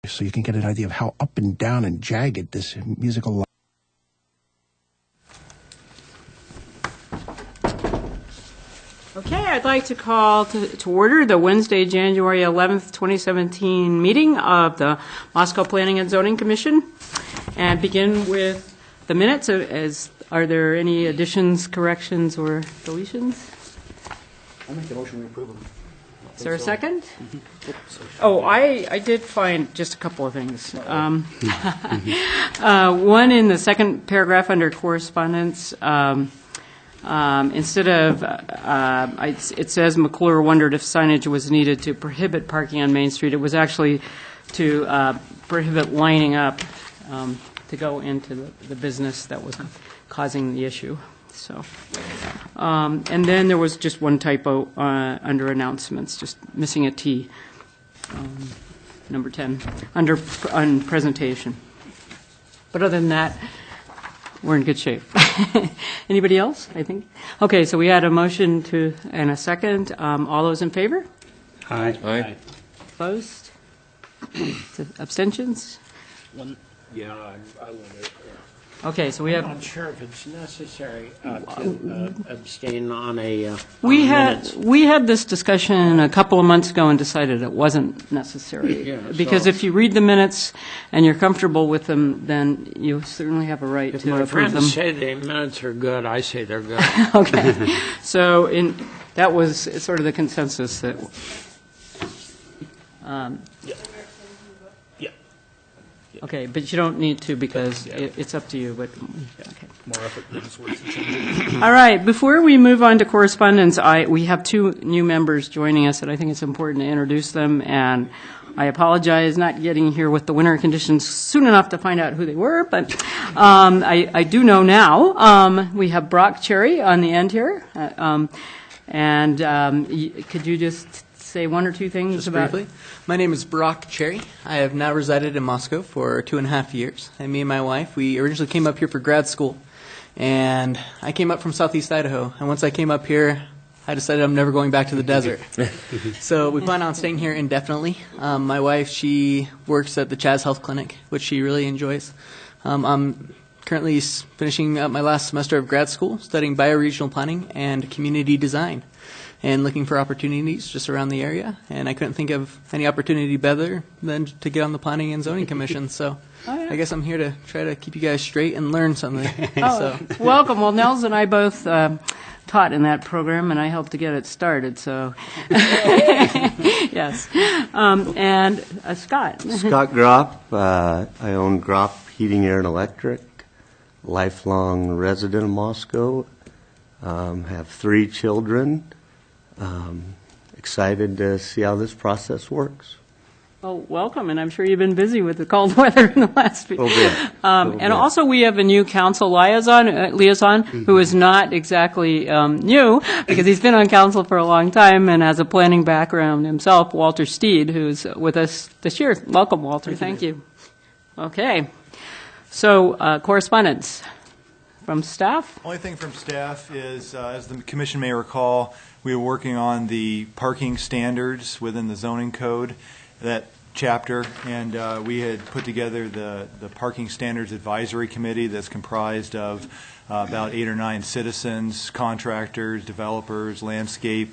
so you can get an idea of how up and down and jagged this musical life. Okay, I'd like to call to order the Wednesday, January 11th, 2017 meeting of the Moscow Planning and Zoning Commission, and begin with the minutes. Are there any additions, corrections, or deletions? I'll make the motion to approve them. Is there a second? Oh, I did find just a couple of things. One in the second paragraph under correspondence, instead of, it says McClure wondered if signage was needed to prohibit parking on Main Street. It was actually to prohibit lining up to go into the business that was causing the issue. So, and then there was just one typo under announcements, just missing a T, number 10, on presentation. But other than that, we're in good shape. Anybody else, I think? Okay, so we had a motion and a second. All those in favor? Aye. Aye. Opposed? Abstentions? Yeah, I wonder. Okay, so we have. I'm not sure if it's necessary to abstain on a. We minutes. had this discussion a couple of months ago and decided it wasn't necessary. Yeah, because so if you read the minutes and you're comfortable with them, then you certainly have a right If to my approve them. friends say the minutes are good, I say they're good. Okay, so that was sort of the consensus that. Okay, but you don't need to because it's up to you. But okay. More effort is worth the change. All right. Before we move on to correspondence, we have two new members joining us, and I think it's important to introduce them. And I apologize not getting here with the winter conditions soon enough to find out who they were, but I do know now. We have Brock Cherry on the end here, and could you just say one or two things Just about? briefly. My name is Brock Cherry. I have now resided in Moscow for 2.5 years. And me and my wife, we originally came up here for grad school. And I came up from southeast Idaho. And once I came up here, I decided I'm never going back to the desert. So we plan on staying here indefinitely. My wife, she works at the Chaz Health Clinic, which she really enjoys. I'm currently finishing up my last semester of grad school, studying bioregional planning and community design, and looking for opportunities just around the area. And I couldn't think of any opportunity better than to get on the Planning and Zoning Commission. So I guess I'm here to try to keep you guys straight and learn something. Oh, welcome. Well, Nels and I both taught in that program, and I helped to get it started. So, yes. And Scott. Scott Gropp. I own Gropp Heating, Air, and Electric. Lifelong resident of Moscow. Have 3 children. Excited to see how this process works. Well, welcome, and I'm sure you've been busy with the cold weather in the last week. And also we have a new council liaison who is not exactly new, because he's been on council for a long time and has a planning background himself, Walter Steed, who's with us this year. Welcome, Walter. Thank you. Okay. So, correspondence from staff? Only thing from staff is, as the commission may recall, we were working on the parking standards within the zoning code, that chapter, and we had put together the Parking Standards Advisory Committee that's comprised of about 8 or 9 citizens, contractors, developers, landscapers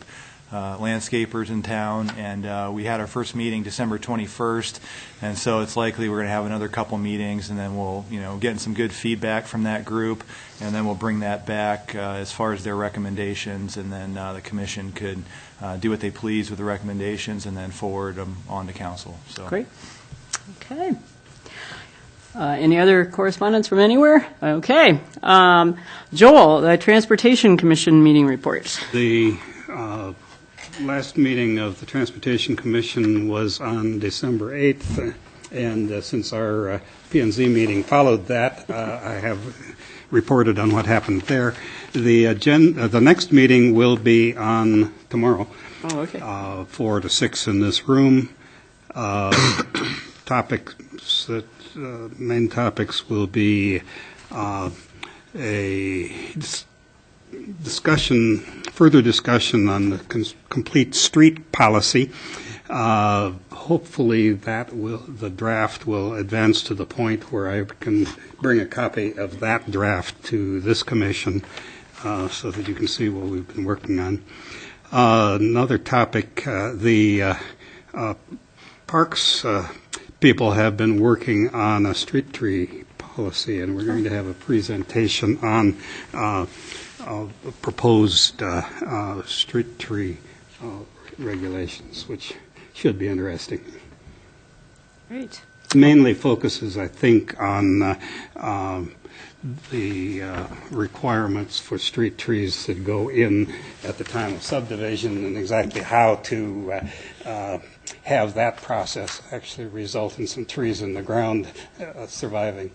in town, and we had our first meeting December 21st, and so it's likely we're going to have another couple meetings, and then we'll get some good feedback from that group, and then we'll bring that back as far as their recommendations, and then the commission could do what they please with the recommendations and then forward them on to council. So. Great. Okay. Any other correspondence from anywhere? Okay. Joel, the Transportation Commission meeting report. The last meeting of the Transportation Commission was on December 8th, and since our P&Z meeting followed that, I have reported on what happened there. The next meeting will be on tomorrow, 4 to 6 in this room. Main topics will be a further discussion on the complete street policy. Hopefully the draft will advance to the point where I can bring a copy of that draft to this commission so that you can see what we've been working on. Another topic, the parks people have been working on a street tree policy, and we're going to have a presentation on proposed street tree regulations, which should be interesting. Great. Mainly focuses, I think, on the requirements for street trees that go in at the time of subdivision and exactly how to have that process actually result in some trees in the ground surviving.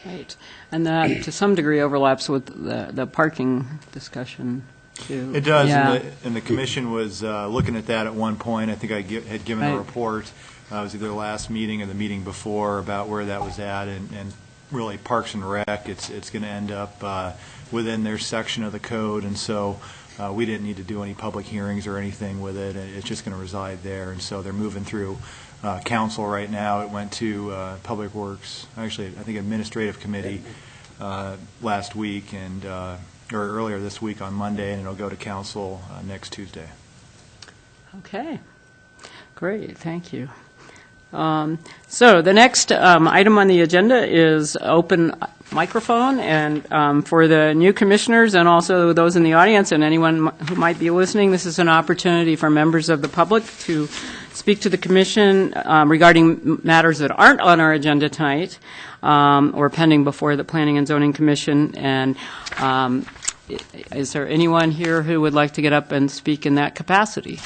Right. And that, to some degree, overlaps with the parking discussion, too. It does, Yeah. and the commission was looking at that at one point. I think I had given a Right. report, it was either the last meeting or the meeting before, about where that was at, and really Parks and Rec, it's going to end up within their section of the code, and so we didn't need to do any public hearings or anything with it. It's just going to reside there, and so they're moving through council right now. It went to Public Works, actually, I think Administrative Committee last week, and or earlier this week on Monday, and it'll go to council next Tuesday. Okay. Great. Thank you. So the next item on the agenda is open microphone, and for the new commissioners and also those in the audience and anyone who might be listening, this is an opportunity for members of the public to speak to the commission regarding matters that aren't on our agenda tonight or pending before the Planning and Zoning Commission. And is there anyone here who would like to get up and speak in that capacity?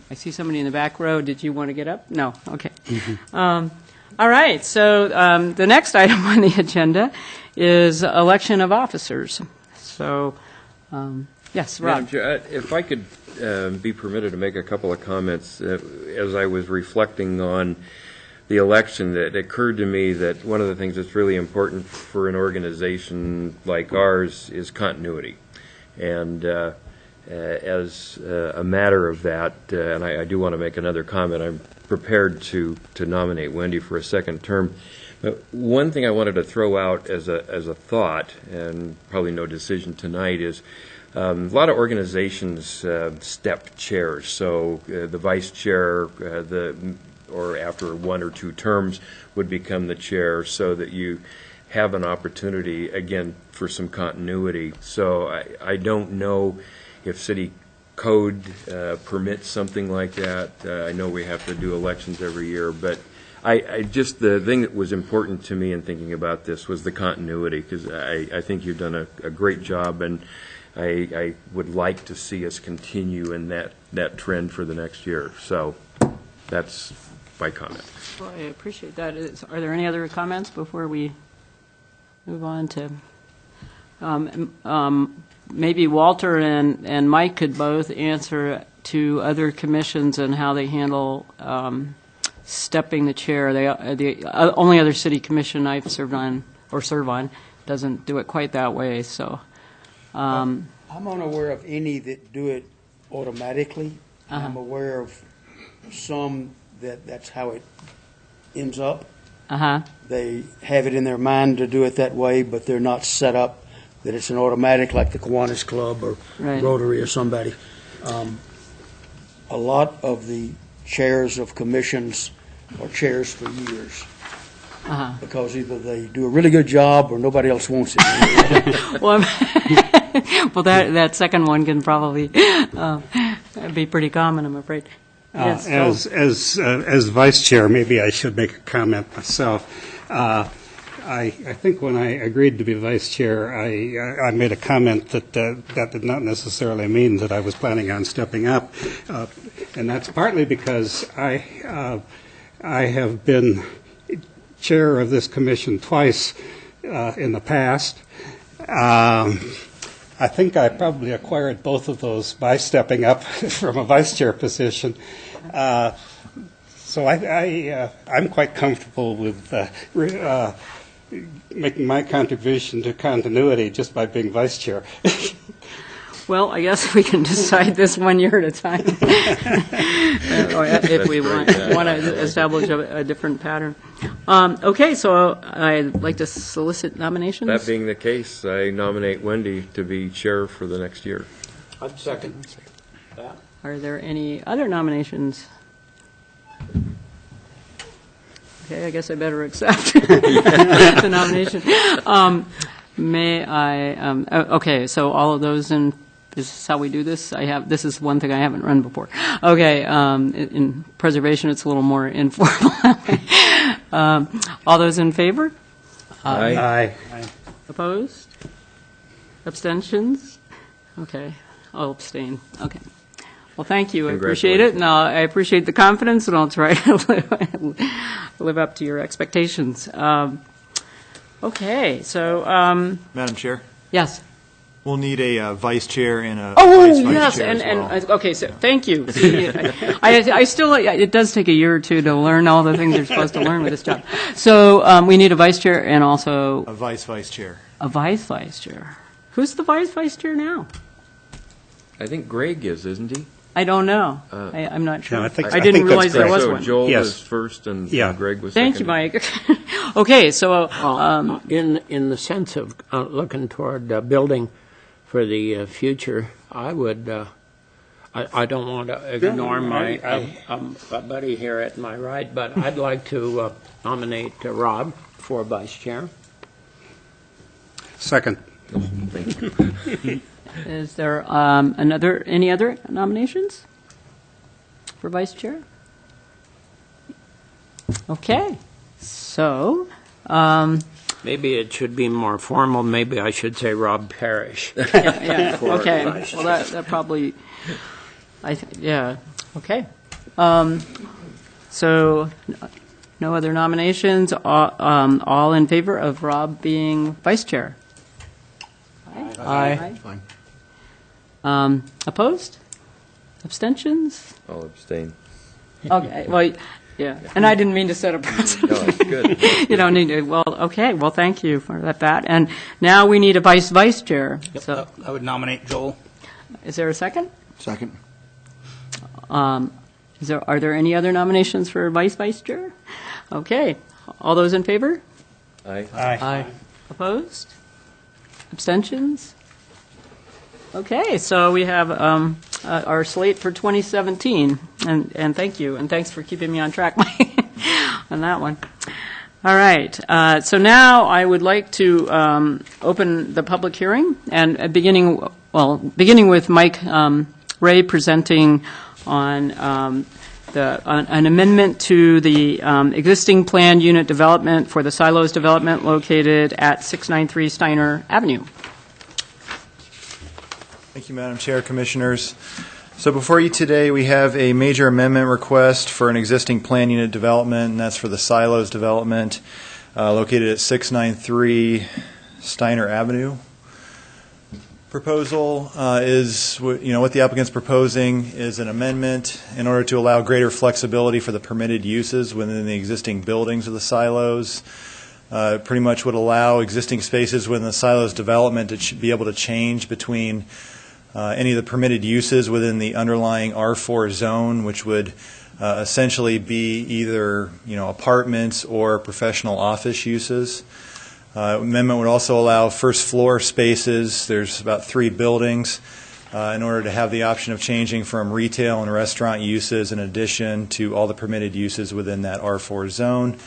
I see somebody in the back row. Did you want to get up? No. Okay. All right. So the next item on the agenda is election of officers. So, yes, Rob. Madam Chair, if I could be permitted to make a couple of comments. As I was reflecting on the election, it occurred to me that one of the things that's really important for an organization like ours is continuity. And as a matter of that, and I do want to make another comment, I'm prepared to nominate Wendy for a second term. But one thing I wanted to throw out as a thought, and probably no decision tonight, is a lot of organizations step chairs. So the vice chair, or after 1 or 2 terms, would become the chair, so that you have an opportunity, again, for some continuity. So I don't know if city code permits something like that. I know we have to do elections every year, but I just, the thing that was important to me in thinking about this was the continuity, because I think you've done a great job, and I would like to see us continue in that trend for the next year. So that's my comment. Well, I appreciate that. Are there any other comments before we move on to maybe Walter and Mike could both answer to other commissions and how they handle stepping the chair. The only other city commission I've served on doesn't do it quite that way. So I'm unaware of any that do it automatically. Uh-huh. I'm aware of some that's how it ends up. Uh-huh. They have it in their mind to do it that way, but they're not set up that it's an automatic like the Kiwanis Club or Right. Rotary or somebody. A lot of the chairs of commissions are chairs for years Uh-huh. because either they do a really good job or nobody else wants it. Well, well, that second one can probably be pretty common, I'm afraid. Yes, As vice chair, maybe I should make a comment myself. I think when I agreed to be vice chair, I made a comment that did not necessarily mean that I was planning on stepping up, and that's partly because I have been chair of this commission twice in the past. I think I probably acquired both of those by stepping up from a vice chair position. So I'm quite comfortable with making my contribution to continuity just by being vice chair. Well, I guess we can decide this 1 year at a time, if we want to establish a different pattern. Okay, so I'd like to solicit nominations. That being the case, I nominate Wendy to be chair for the next year. I'd second that. Are there any other nominations? Okay, I guess I better accept the nomination. May I, okay, so all of those in, is this how we do this? This is one thing I haven't run before. Okay, in preservation, it's a little more informal. All those in favor? Aye. Opposed? Abstentions? Okay, I'll abstain. Okay. Well, thank you. I appreciate it, and I appreciate the confidence, and I'll try to live up to your expectations. Okay, so Madam Chair, yes. we'll need a vice chair and a Oh, vice yes, chair as well. and okay, so thank you. See, I still, it does take a year or two to learn all the things you're supposed to learn with this job. So we need a vice chair and also A vice chair. a vice chair. Who's the vice chair now? I think Greg isn't he? I don't know. I'm not sure. No, I think- I didn't that's realize there correct. was So one. Joel Yes. was first and Yeah. Greg was second. Thank you, Mike. Okay, so In the sense of looking toward building for the future, I would. I don't want to ignore my buddy here at my right, but I'd like to nominate Rob for vice chair. Second. Thank you. is there any other nominations for vice chair? Okay, so Maybe it should be more formal. Maybe I should say Rob Parrish. yeah, For okay. vice Well, that probably, yeah, okay. So, no other nominations. All in favor of Rob being vice chair? Aye. Fine. Opposed? Abstentions? I'll abstain. Okay. Well, yeah. And I didn't mean to set a precedent. No, it's good. You don't need to. Well, okay. Well, thank you for that. And now we need a vice chair. Yep, So, I would nominate Joel. is there a second? Second. Are there any other nominations for vice chair? Okay. All those in favor? Aye. Aye. Opposed? Abstentions? Okay, so we have our slate for 2017, and thank you, and thanks for keeping me on track on that one. All right, so now I would like to open the public hearing, and beginning with Mike Ray presenting on an amendment to the existing planned unit development for the silos development located at 693 Steiner Avenue. Thank you, Madam Chair, Commissioners. So before you today, we have a major amendment request for an existing plan unit development, and that's for the silos development located at 693 Steiner Avenue. Proposal is, what the applicant's proposing is an amendment in order to allow greater flexibility for the permitted uses within the existing buildings of the silos. Pretty much would allow existing spaces within the silos development to be able to change between any of the permitted uses within the underlying R4 zone, which would essentially be either apartments or professional office uses. Amendment would also allow first floor spaces. There's about 3 buildings in order to have the option of changing from retail and restaurant uses in addition to all the permitted uses within that R4 zone.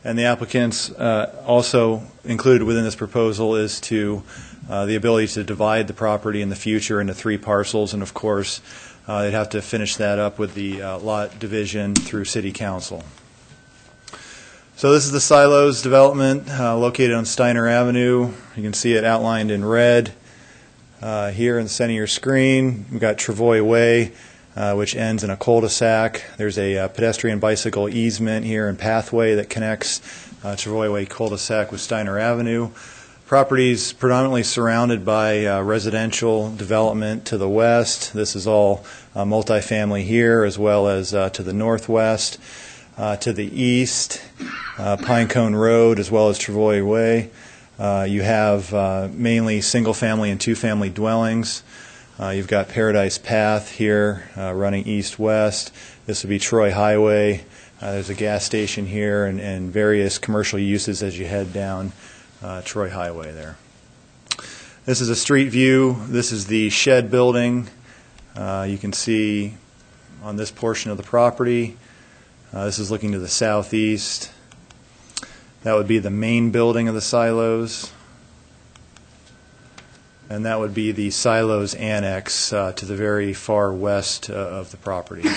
And the applicants also included within this proposal is to the ability to divide the property in the future into 3 parcels, and of course they'd have to finish that up with the lot division through City Council. So this is the silos development located on Steiner Avenue. You can see it outlined in red here in the center of your screen. We've got Travoy Way, which ends in a cul-de-sac. There's a pedestrian bicycle easement here and pathway that connects Travoy Way cul-de-sac with Steiner Avenue. Properties predominantly surrounded by residential development to the west. This is all multifamily here as well as to the northwest. To the east, Pinecone Road as well as Travoy Way. You have mainly single-family and two-family dwellings. You've got Paradise Path here running east-west. This would be Troy Highway. There's a gas station here and various commercial uses as you head down Troy Highway there. This is a street view. This is the shed building. You can see on this portion of the property. This is looking to the southeast. That would be the main building of the silos. And that would be the silos annex to the very far west of the property.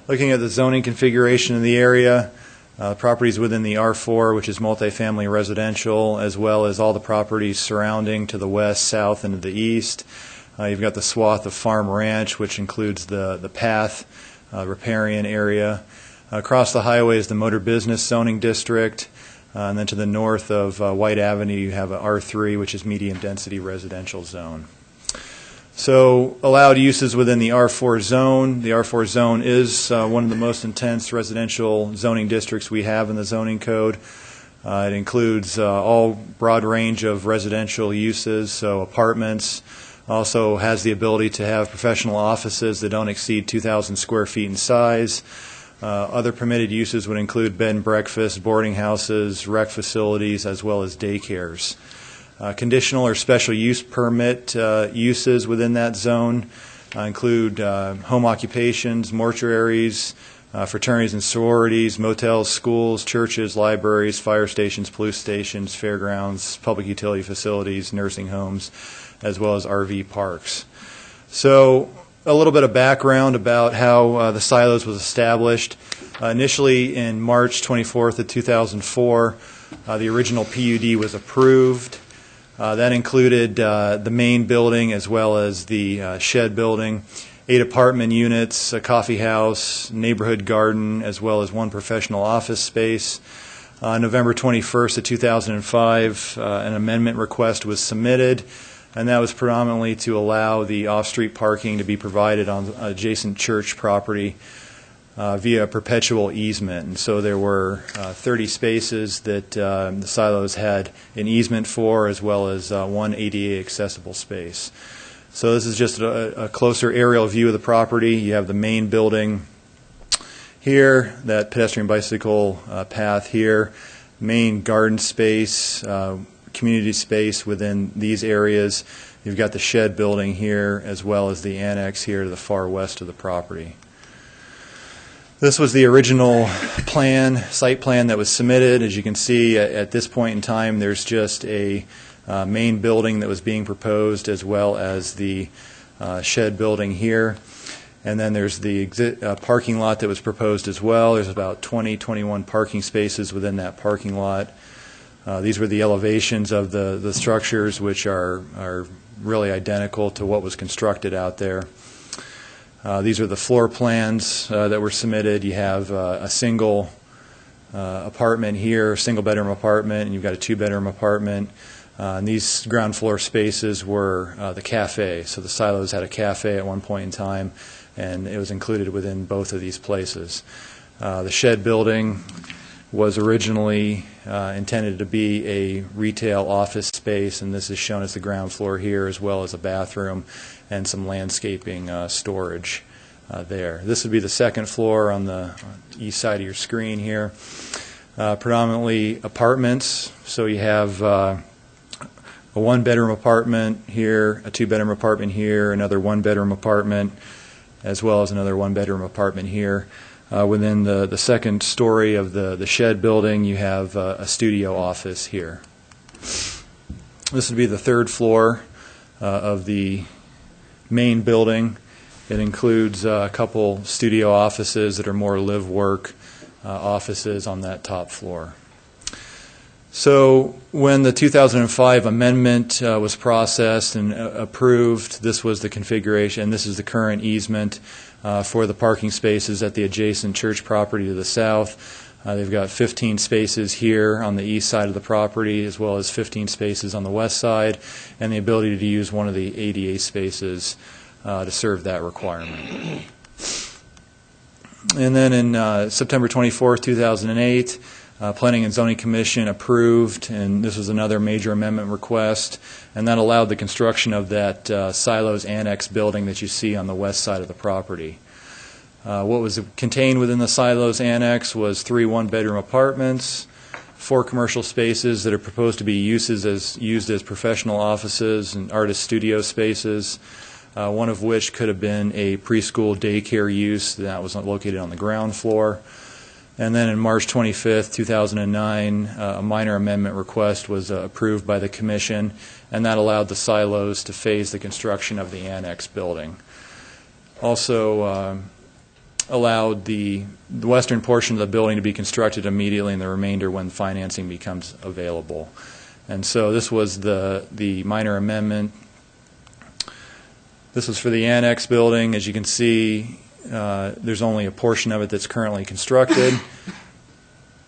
Looking at the zoning configuration in the area, properties within the R4, which is multifamily residential, as well as all the properties surrounding to the west, south, and to the east. You've got the swath of farm ranch, which includes the path, riparian area. Across the highway is the motor business zoning district. And then to the north of White Avenue, you have a R3, which is medium density residential zone. So allowed uses within the R4 zone. The R4 zone is one of the most intense residential zoning districts we have in the zoning code. It includes all broad range of residential uses, so apartments. Also has the ability to have professional offices that don't exceed 2,000 square feet in size. Other permitted uses would include bed and breakfast, boarding houses, rec facilities, as well as daycares. Conditional or special use permit uses within that zone include home occupations, mortuaries, fraternities and sororities, motels, schools, churches, libraries, fire stations, police stations, fairgrounds, public utility facilities, nursing homes, as well as RV parks. So a little bit of background about how the silos was established. Initially in March 24th of 2004, the original PUD was approved. That included the main building as well as the shed building, 8 apartment units, a coffee house, neighborhood garden, as well as 1 professional office space. November 21st of 2005, an amendment request was submitted, and that was predominantly to allow the off-street parking to be provided on adjacent church property via a perpetual easement. And so there were 30 spaces that the silos had an easement for, as well as 1 ADA accessible space. So this is just a closer aerial view of the property. You have the main building here, that pedestrian bicycle path here, main garden space, community space within these areas. You've got the shed building here, as well as the annex here to the far west of the property. This was the original site plan that was submitted. As you can see, at this point in time, there's just a main building that was being proposed, as well as the shed building here. And then there's the parking lot that was proposed as well. There's about 21 parking spaces within that parking lot. These were the elevations of the structures, which are really identical to what was constructed out there. These are the floor plans that were submitted. You have a single apartment here, single bedroom apartment, and you've got a 2-bedroom apartment. And these ground floor spaces were the cafe. So the silos had a cafe at one point in time, and it was included within both of these places. The shed building was originally intended to be a retail office space, and this is shown as the ground floor here, as well as a bathroom and some landscaping storage there. This would be the second floor on the east side of your screen here. Predominantly apartments, so you have a 1-bedroom apartment here, a 2-bedroom apartment here, another 1-bedroom apartment, as well as another 1-bedroom apartment here. Within the second story of the shed building, you have a studio office here. This would be the third floor of the main building. It includes a couple studio offices that are more live-work offices on that top floor. So when the 2005 amendment was processed and approved, this was the configuration. This is the current easement for the parking spaces at the adjacent church property to the south. They've got 15 spaces here on the east side of the property, as well as 15 spaces on the west side, and the ability to use one of the ADA spaces to serve that requirement. And then in September 24th, 2008, Planning and Zoning Commission approved, and this was another major amendment request, and that allowed the construction of that Silos Annex building that you see on the west side of the property. What was contained within the Silos Annex was 3 one-bedroom apartments, 4 commercial spaces that are proposed to be used as professional offices and artist studio spaces, one of which could have been a preschool daycare use that was located on the ground floor. And then in March 25th, 2009, a minor amendment request was approved by the Commission, and that allowed the silos to phase the construction of the annex building. Also allowed the western portion of the building to be constructed immediately and the remainder when financing becomes available. And so this was the minor amendment. This was for the annex building. As you can see, there's only a portion of it that's currently constructed.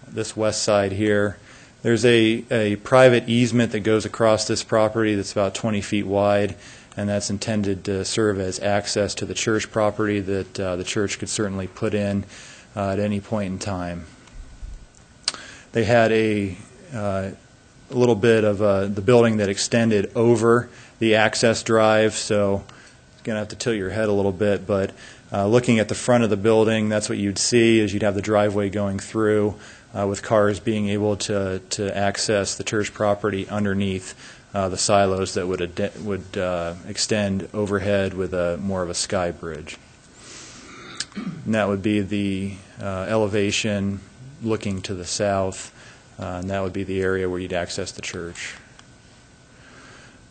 This west side here. There's a private easement that goes across this property that's about 20 feet wide, and that's intended to serve as access to the church property that the church could certainly put in at any point in time. They had a little bit of the building that extended over the access drive, so you're going to have to tilt your head a little bit, but looking at the front of the building, that's what you'd see, is you'd have the driveway going through with cars being able to access the church property underneath the silos that would extend overhead with more of a sky bridge. And that would be the elevation looking to the south, and that would be the area where you'd access the church.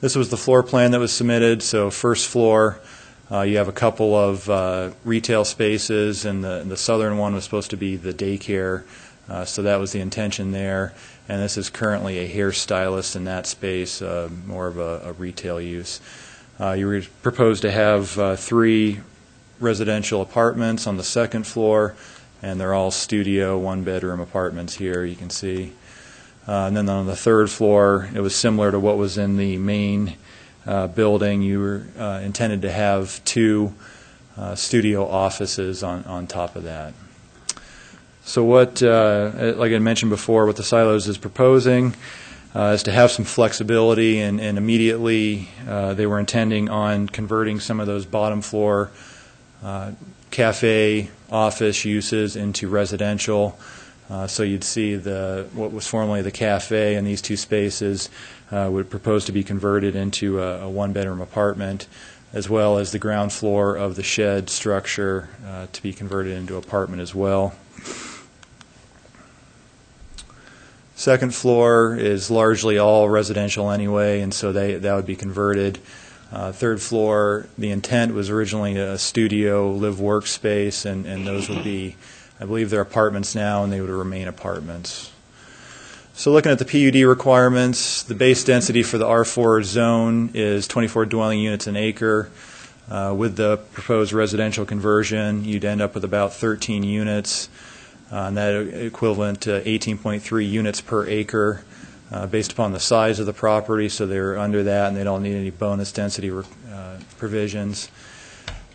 This was the floor plan that was submitted. So first floor, you have a couple of retail spaces, and the southern one was supposed to be the daycare, so that was the intention there. And this is currently a hairstylist in that space, more of a retail use. You proposed to have 3 residential apartments on the second floor, and they're all studio, one-bedroom apartments here, you can see. And then on the third floor, it was similar to what was in the main building. You were intended to have 2 studio offices on top of that. So what, like I mentioned before, what the Silos is proposing is to have some flexibility, and immediately they were intending on converting some of those bottom floor cafe office uses into residential. So you'd see what was formerly the cafe, and these 2 spaces would propose to be converted into a one-bedroom apartment, as well as the ground floor of the shed structure to be converted into apartment as well. Second floor is largely all residential anyway, and so that would be converted. Third floor, the intent was originally a studio, live-work space, and those would be, I believe they're apartments now, and they would remain apartments. So looking at the PUD requirements, the base density for the R4 zone is 24 dwelling units an acre. With the proposed residential conversion, you'd end up with about 13 units, and that equivalent to 18.3 units per acre based upon the size of the property, so they're under that, and they don't need any bonus density provisions.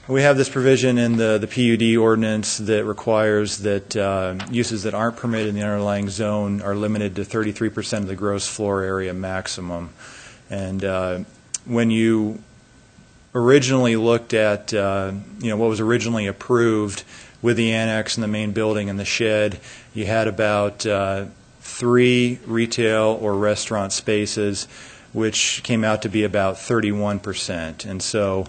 We have this provision in the PUD ordinance that requires that uses that aren't permitted in the underlying zone are limited to 33% of the gross floor area maximum. And when you originally looked at what was originally approved with the annex and the main building and the shed, you had about 3 retail or restaurant spaces, which came out to be about 31%. And so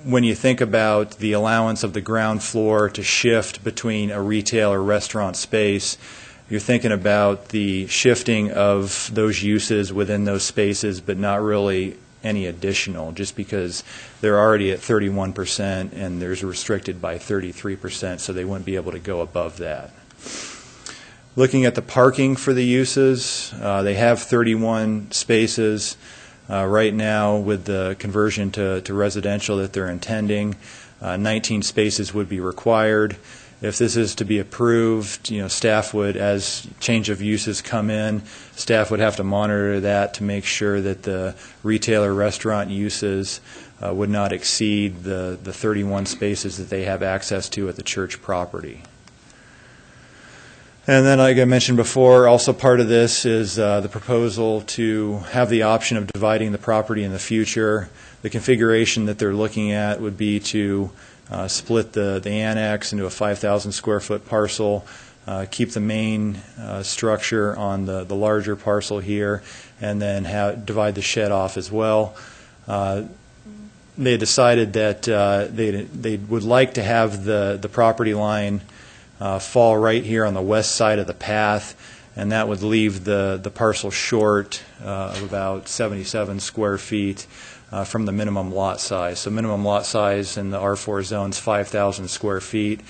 when you think about the allowance of the ground floor to shift between a retail or restaurant space, you're thinking about the shifting of those uses within those spaces, but not really any additional, just because they're already at 31% and there's restricted by 33%, so they wouldn't be able to go above that. Looking at the parking for the uses, they have 31 spaces right now with the conversion to residential that they're intending. 19 spaces would be required. If this is to be approved, staff would, as change of uses come in, staff would have to monitor that to make sure that the retail or restaurant uses would not exceed the 31 spaces that they have access to at the church property. And then, like I mentioned before, also part of this is the proposal to have the option of dividing the property in the future. The configuration that they're looking at would be to split the annex into a 5,000 square foot parcel, keep the main structure on the larger parcel here, and then divide the shed off as well. They decided that they would like to have the property line fall right here on the west side of the path, and that would leave the parcel short of about 77 square feet from the minimum lot size. So minimum lot size in the R4 zone is 5,000 square feet,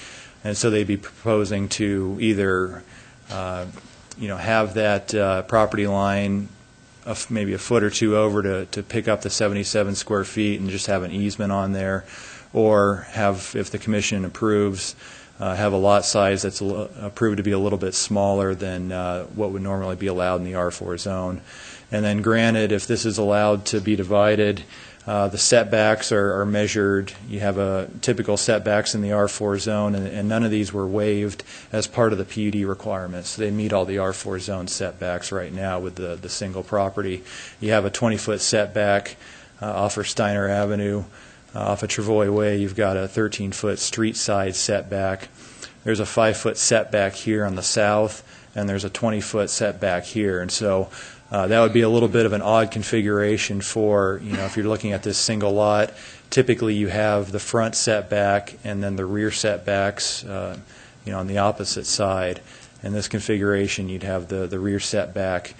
and so they'd be proposing to either have that property line maybe a foot or two over to pick up the 77 square feet and just have an easement on there, or have, if the commission approves, have a lot size that's approved to be a little bit smaller than what would normally be allowed in the R4 zone. And then granted, if this is allowed to be divided, the setbacks are measured. You have typical setbacks in the R4 zone, and none of these were waived as part of the PUD requirements. So they meet all the R4 zone setbacks right now with the single property. You have a 20-foot setback off of Steiner Avenue. Off of Travoy Way, you've got a 13-foot street side setback. There's a 5-foot setback here on the south, and there's a 20-foot setback here. And so that would be a little bit of an odd configuration for, if you're looking at this single lot. Typically, you have the front setback and then the rear setbacks, on the opposite side. In this configuration, you'd have the rear setback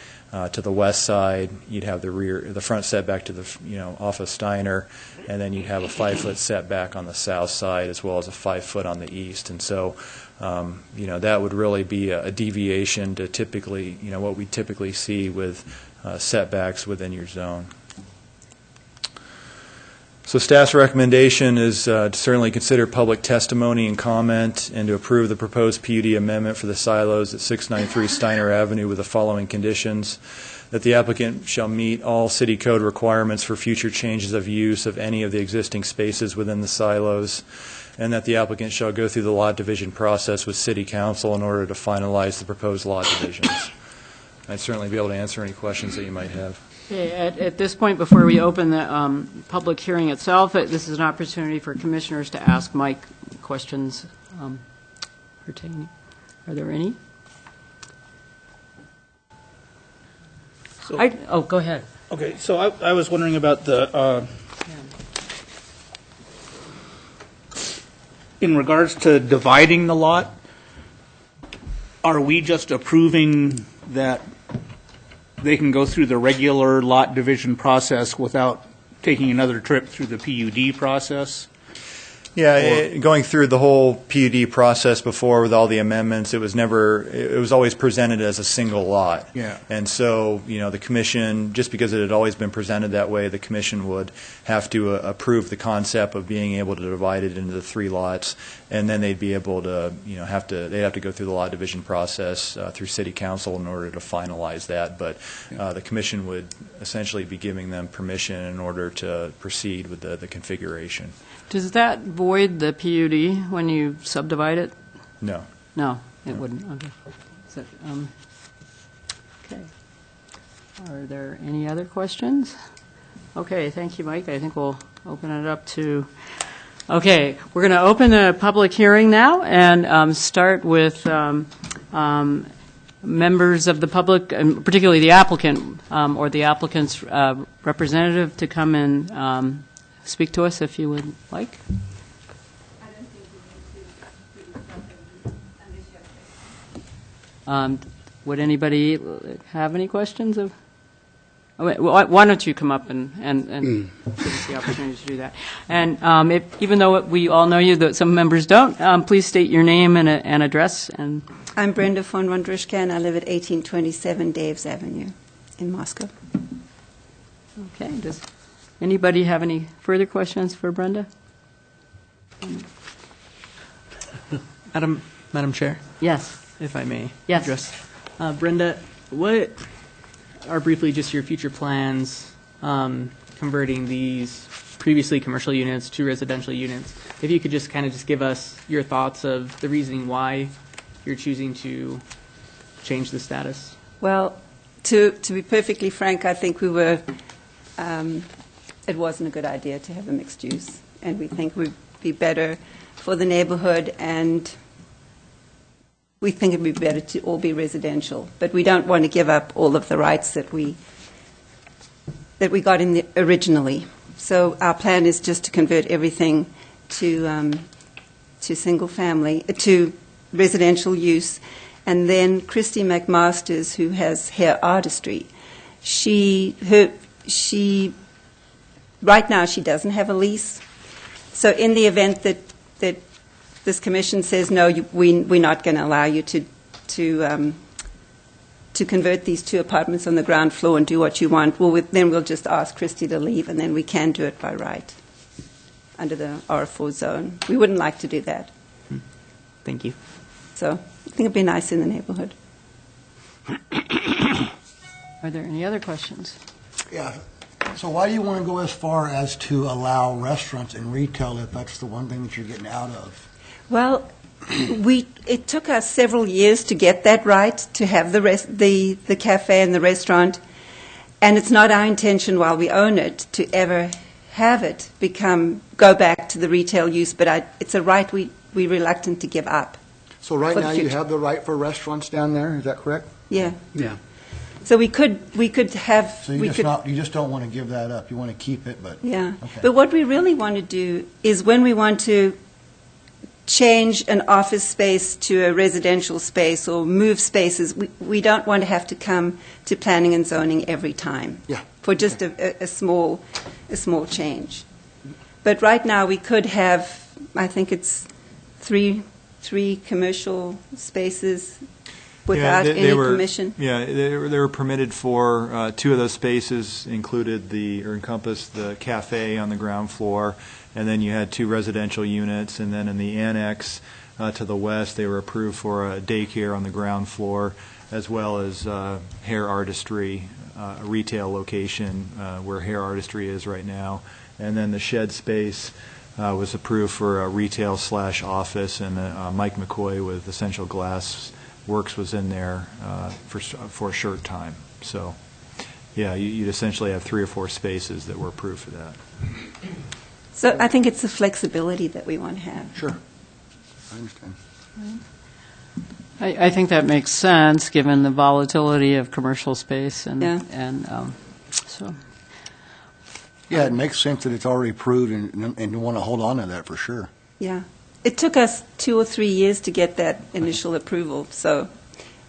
to the west side. You'd have the front setback to the off of Steiner, and then you'd have a 5-foot setback on the south side as well as a 5-foot on the east. And so, that would really be a deviation to typically, what we typically see with setbacks within your zone. So staff's recommendation is to certainly consider public testimony and comment and to approve the proposed PUD amendment for the silos at 693 Steiner Avenue with the following conditions: that the applicant shall meet all city code requirements for future changes of use of any of the existing spaces within the silos, and that the applicant shall go through the lot division process with city council in order to finalize the proposed lot divisions. I'd certainly be able to answer any questions that you might have. Okay, at this point, before we open the public hearing itself, this is an opportunity for commissioners to ask Mike questions pertaining. Are there any? So, go ahead. Okay, so I was wondering about the, in regards to dividing the lot, are we just approving that they can go through the regular lot division process without taking another trip through the PUD process? Yeah, going through the whole PUD process before with all the amendments, it was always presented as a single lot. Yeah. And so, the commission, just because it had always been presented that way, the commission would have to approve the concept of being able to divide it into the 3 lots, and then they'd be able to, they'd have to go through the lot division process through city council in order to finalize that. But the commission would essentially be giving them permission in order to proceed with the configuration. Does that void the PUD when you subdivide it? No. No, it wouldn't. Okay. So, okay. Are there any other questions? Okay, thank you, Mike. I think we'll open it up to. Okay, we're going to open the public hearing now and start with members of the public, and particularly the applicant or the applicant's representative, to come and speak to us if you would like. Would anybody have any questions of? Why don't you come up and give us the opportunity to do that? And even though we all know you, that some members don't, please state your name and address. And I'm Brenda von Wondrushka, and I live at 1827 Daves Avenue in Moscow. Okay. Does anybody have any further questions for Brenda? Madam Chair? Yes. If I may. Yes. Address. Brenda, what are briefly just your future plans converting these previously commercial units, 2 residential units. If you could just kind of just give us your thoughts of the reasoning why you're choosing to change the status. Well, to be perfectly frank, I think we were, it wasn't a good idea to have a mixed use, and we think it would be better for the neighborhood, and we think it would be better to all be residential. But we don't want to give up all of the rights that we got in originally. So our plan is just to convert everything to single family, to residential use. And then Christy McMasters, who has hair artistry, right now she doesn't have a lease. So in the event that this commission says no, we're not going to allow you to convert these 2 apartments on the ground floor and do what you want, then we'll just ask Christy to leave, and then we can do it by right under the R4 zone. We wouldn't like to do that. Thank you. So I think it'd be nice in the neighborhood. Are there any other questions? Yeah. So why do you want to go as far as to allow restaurants and retail if that's the one thing that you're getting out of? Well, it took us several years to get that right, to have the cafe and the restaurant, and it's not our intention while we own it to ever have it go back to the retail use, but it's a right we're reluctant to give up. So right now you have the right for restaurants down there, is that correct? Yeah. Yeah. So we could have. So you just don't want to give that up. You want to keep it, but Yeah. Okay. But what we really want to do is when we want to change an office space to a residential space or move spaces, we don't want to have to come to planning and zoning every time. Yeah. For just a small change. But right now we could have, I think it's three commercial spaces without any permission. Yeah, they were permitted for 2 of those spaces encompassed the cafe on the ground floor, and then you had 2 residential units, and then in the annex to the west, they were approved for a daycare on the ground floor, as well as hair artistry, a retail location where hair artistry is right now, and then the shed space was approved for a retail/office, and Mike McCoy with Essential Glass Works was in there for a short time. So, yeah, you'd essentially have 3 or 4 spaces that were approved for that. So I think it's the flexibility that we want to have. Sure. I understand. I think that makes sense, given the volatility of commercial space, and so. Yeah, it makes sense that it's already approved, and you want to hold on to that for sure. Yeah. It took us 2 or 3 years to get that initial approval, so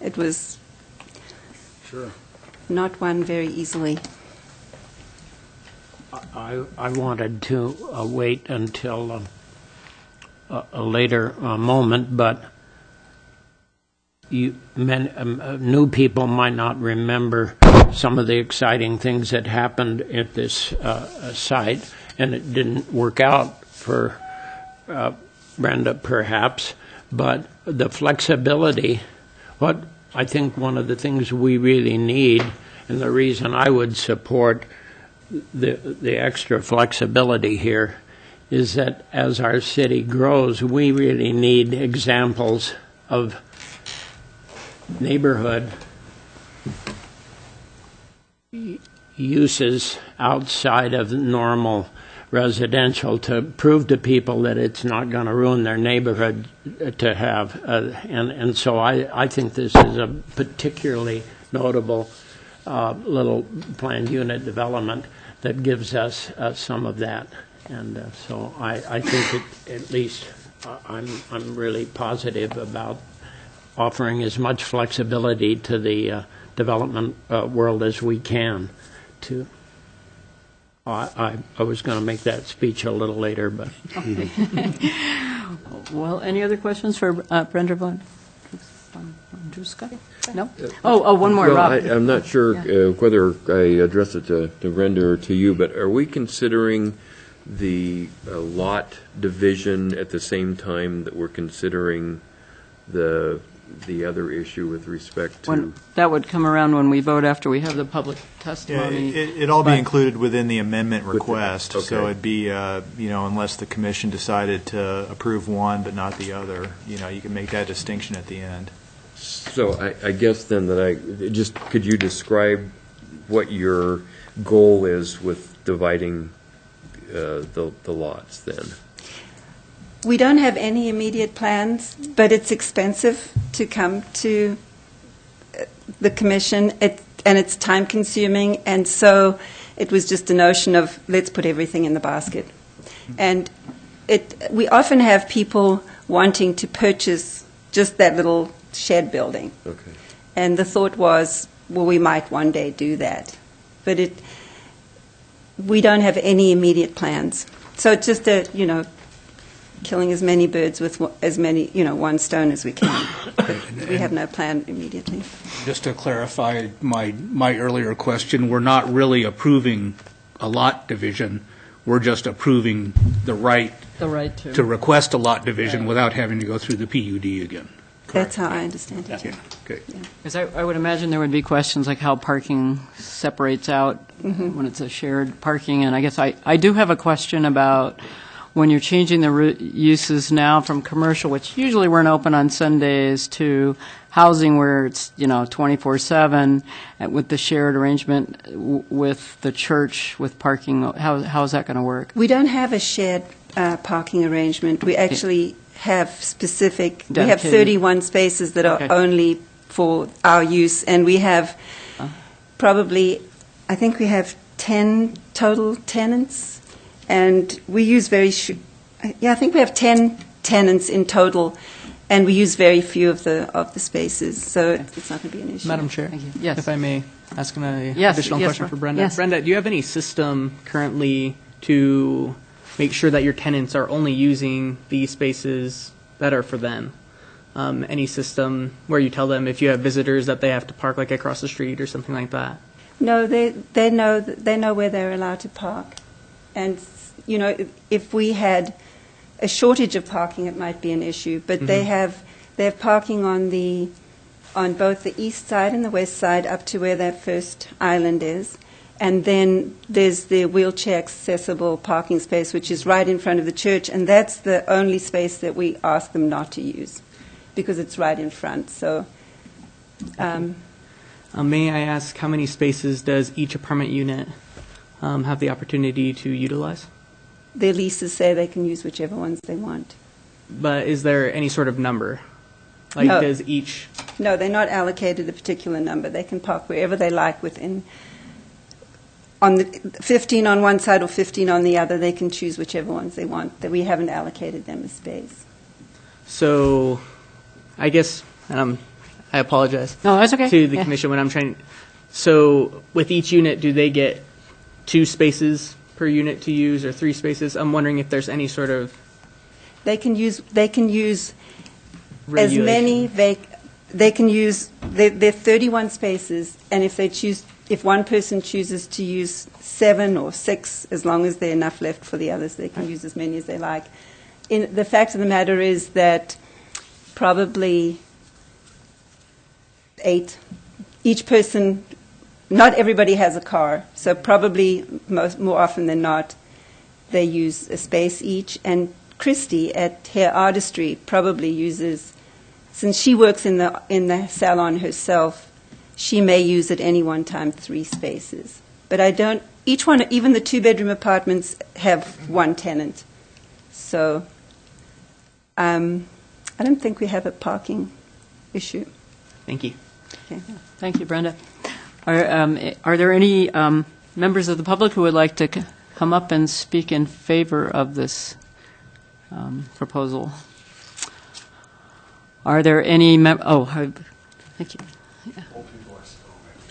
it was not won very easily. I wanted to wait until a later moment, but new people might not remember some of the exciting things that happened at this site, and it didn't work out for Brenda, perhaps, but the flexibility, what I think one of the things we really need, and the reason I would support the extra flexibility here, is that as our city grows, we really need examples of neighborhood uses outside of normal residential to prove to people that it's not going to ruin their neighborhood to have. And so I think this is a particularly notable little planned unit development that gives us some of that. And so I think at least I'm really positive about offering as much flexibility to the development world as we can. I was going to make that speech a little later, but. Okay. Well, any other questions for Brenda von Druska? No? One more, well, Rob. I'm not sure whether I addressed it to Brenda or to you, but are we considering the lot division at the same time that we're considering the the other issue with respect to. That would come around when we vote after we have the public Yeah, testimony. it'd all be included within the amendment request. okay. So it'd be, unless the commission decided to approve one but not the other, you can make that distinction at the end. So I guess then could you describe what your goal is with dividing the lots then? We don't have any immediate plans, but it's expensive to come to the commission, and it's time-consuming, and so it was just a notion of let's put everything in the basket. And we often have people wanting to purchase just that little shed building. Okay. And the thought was, well, we might one day do that. But we don't have any immediate plans. So it's just killing as many birds with as many, one stone as we can. But we have no plan immediately. Just to clarify my earlier question, we're not really approving a lot division. We're just approving the right to request a lot division without having to go through the PUD again. That's how I understand it. Yeah. Okay. Because I would imagine there would be questions like how parking separates out when it's a shared parking. And I guess I do have a question about when you're changing the uses now from commercial, which usually weren't open on Sundays, to housing where it's 24/7 with the shared arrangement with the church with parking. How is that going to work? We don't have a shared parking arrangement. We actually have specific. We have Dedicated. 31 spaces that are only for our use, and we have probably, I think we have 10 total tenants. And we use I think we have 10 tenants in total, and we use very few of the spaces, so it's not going to be an issue. Madam Chair, Yes. if I may ask an Yes, additional yes, question for Brenda. yes. Brenda, do you have any system currently to make sure that your tenants are only using the spaces that are for them? Any system where you tell them if you have visitors that they have to park like across the street or something like that? No, they know where they're allowed to park, and if we had a shortage of parking, it might be an issue. But they have parking on both the east side and the west side up to where that first island is, and then there's the wheelchair accessible parking space, which is right in front of the church, and that's the only space that we ask them not to use because it's right in front. So. May I ask how many spaces does each apartment unit have the opportunity to utilize? Their leases say they can use whichever ones they want. But is there any sort of number? Like, No. does each... No, they're not allocated a particular number. They can park wherever they like within. On the 15 on one side or 15 on the other, they can choose whichever ones they want. That we haven't allocated them a space. So, I guess, I apologize. No, that's okay. To the Yeah. commission when I'm trying. So, with each unit, do they get 2 spaces per unit to use or 3 spaces? I'm wondering if there's any sort of They can use as regulation. many. They can use. They're 31 spaces, and if one person chooses to use 7 or 6, as long as there's enough left for the others, they can use as many as they like. The fact of the matter is that probably 8. Each person, not everybody has a car, so probably more often than not, they use a space each. And Christy at Hair Artistry probably uses, since she works in the salon herself, she may use at any one time 3 spaces. But I don't. Each one, even the 2-bedroom apartments, have 1 tenant. So I don't think we have a parking issue. Thank you. Okay. Thank you, Brenda. Are there any members of the public who would like to come up and speak in favor of this proposal? Are there any thank you. Yeah.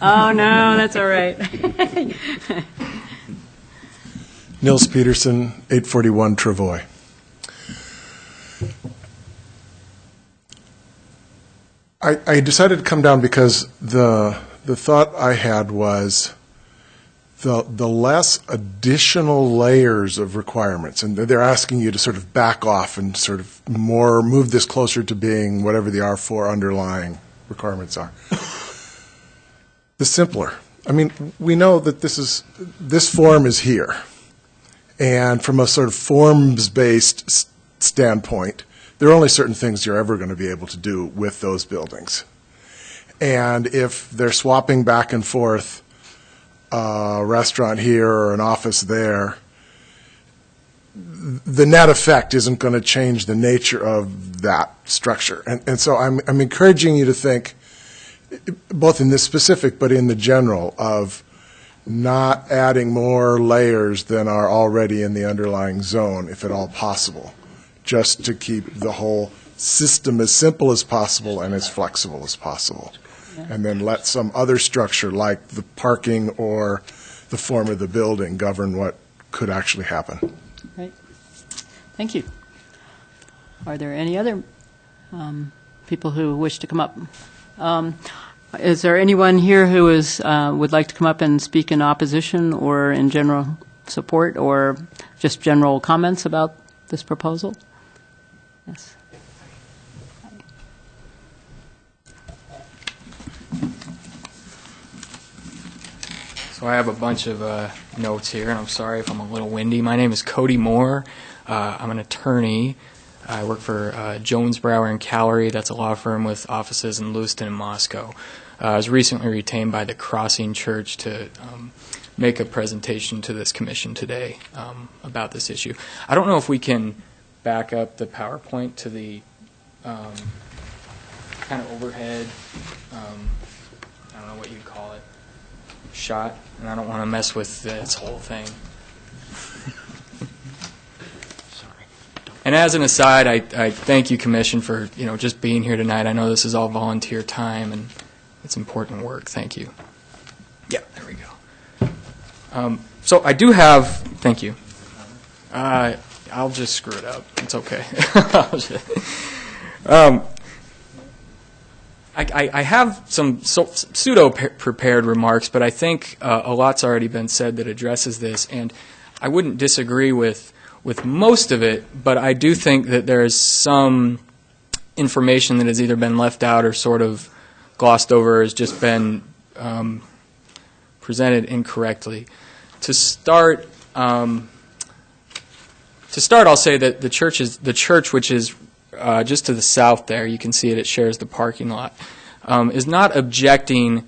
Oh, no, that's all right. Nils Peterson, 841 Travoy. I decided to come down because the thought I had was the less additional layers of requirements, and they're asking you to sort of back off and sort of more move this closer to being whatever the R4 underlying requirements are, the simpler. I mean, we know that this form is here, and from a sort of forms-based standpoint, there are only certain things you're ever going to be able to do with those buildings. And if they're swapping back and forth a restaurant here or an office there, the net effect isn't going to change the nature of that structure. And so I'm encouraging you to think, both in this specific but in the general, of not adding more layers than are already in the underlying zone, if at all possible, just to keep the whole system as simple as possible and as flexible as possible. And then let some other structure, like the parking or the form of the building, govern what could actually happen. Right. Thank you. Are there any other people who wish to come up? Is there anyone here who would like to come up and speak in opposition or in general support or just general comments about this proposal? Yes. So I have a bunch of notes here, and I'm sorry if I'm a little windy. My name is Cody Moore. I'm an attorney. I work for Jones, Brower & Callery. That's a law firm with offices in Lewiston and Moscow. I was recently retained by the Crossing Church to make a presentation to this commission today about this issue. I don't know if we can back up the PowerPoint to the kind of overhead, I don't know what you'd call it, shot, and I don't want to mess with this whole thing. And as an aside, I thank you, Commission, for just being here tonight. I know this is all volunteer time, and it's important work. Thank you. Yeah, there we go. So I do have, thank you. I'll just screw it up. It's okay. I have some pseudo-prepared remarks, but I think a lot's already been said that addresses this, and I wouldn't disagree with most of it, but I do think that there is some information that has either been left out or sort of glossed over or has just been presented incorrectly. To start, I'll say that the church, which is just to the south there, you can see it shares the parking lot, is not objecting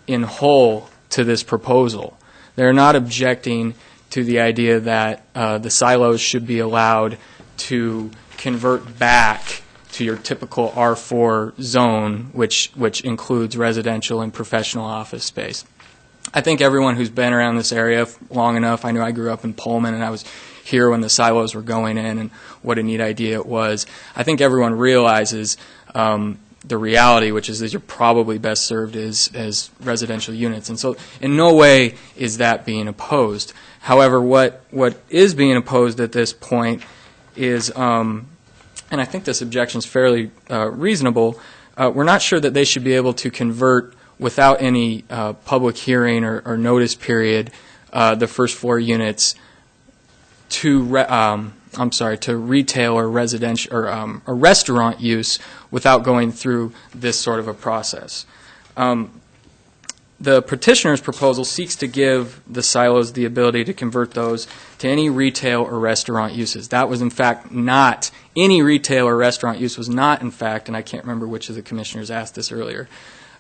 in whole to this proposal. They're not objecting to the idea that the silos should be allowed to convert back to your typical R4 zone, which includes residential and professional office space. I think everyone who's been around this area long enough, I know I grew up in Pullman and I was here when the silos were going in and what a neat idea it was. I think everyone realizes the reality, which is that you're probably best served as residential units. And so in no way is that being opposed. However, what is being opposed at this point is, and I think this objection is fairly reasonable, we're not sure that they should be able to convert without any public hearing or notice period the first floor units to retail or residential or a restaurant use without going through this sort of a process. The petitioner's proposal seeks to give the silos the ability to convert those to any retail or restaurant uses. That was in fact not, any retail or restaurant use was not in fact, and I can't remember which of the commissioners asked this earlier,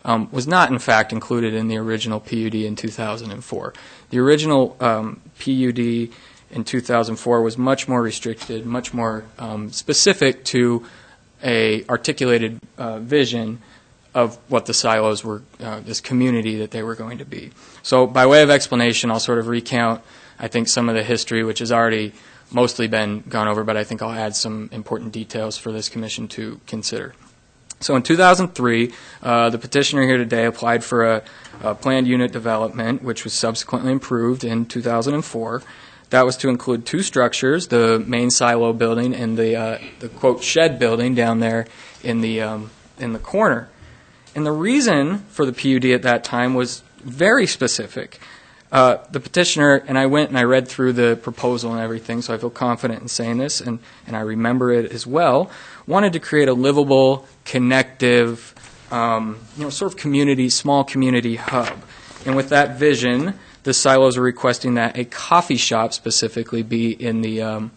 was not in fact included in the original PUD in 2004. The original PUD in 2004 was much more restricted, much more specific to a articulated vision of what the silos were, this community that they were going to be. So by way of explanation, I'll sort of recount, I think, some of the history, which has already mostly been gone over, but I think I'll add some important details for this commission to consider. So in 2003, the petitioner here today applied for a planned unit development, which was subsequently improved in 2004. That was to include two structures, the main silo building and the quote shed building down there in the corner. And the reason for the PUD at that time was very specific. The petitioner, and I went and I read through the proposal and everything, so I feel confident in saying this, and I remember it as well, wanted to create a livable, connective, sort of community, small community hub. And with that vision, the silos are requesting that a coffee shop specifically be in the,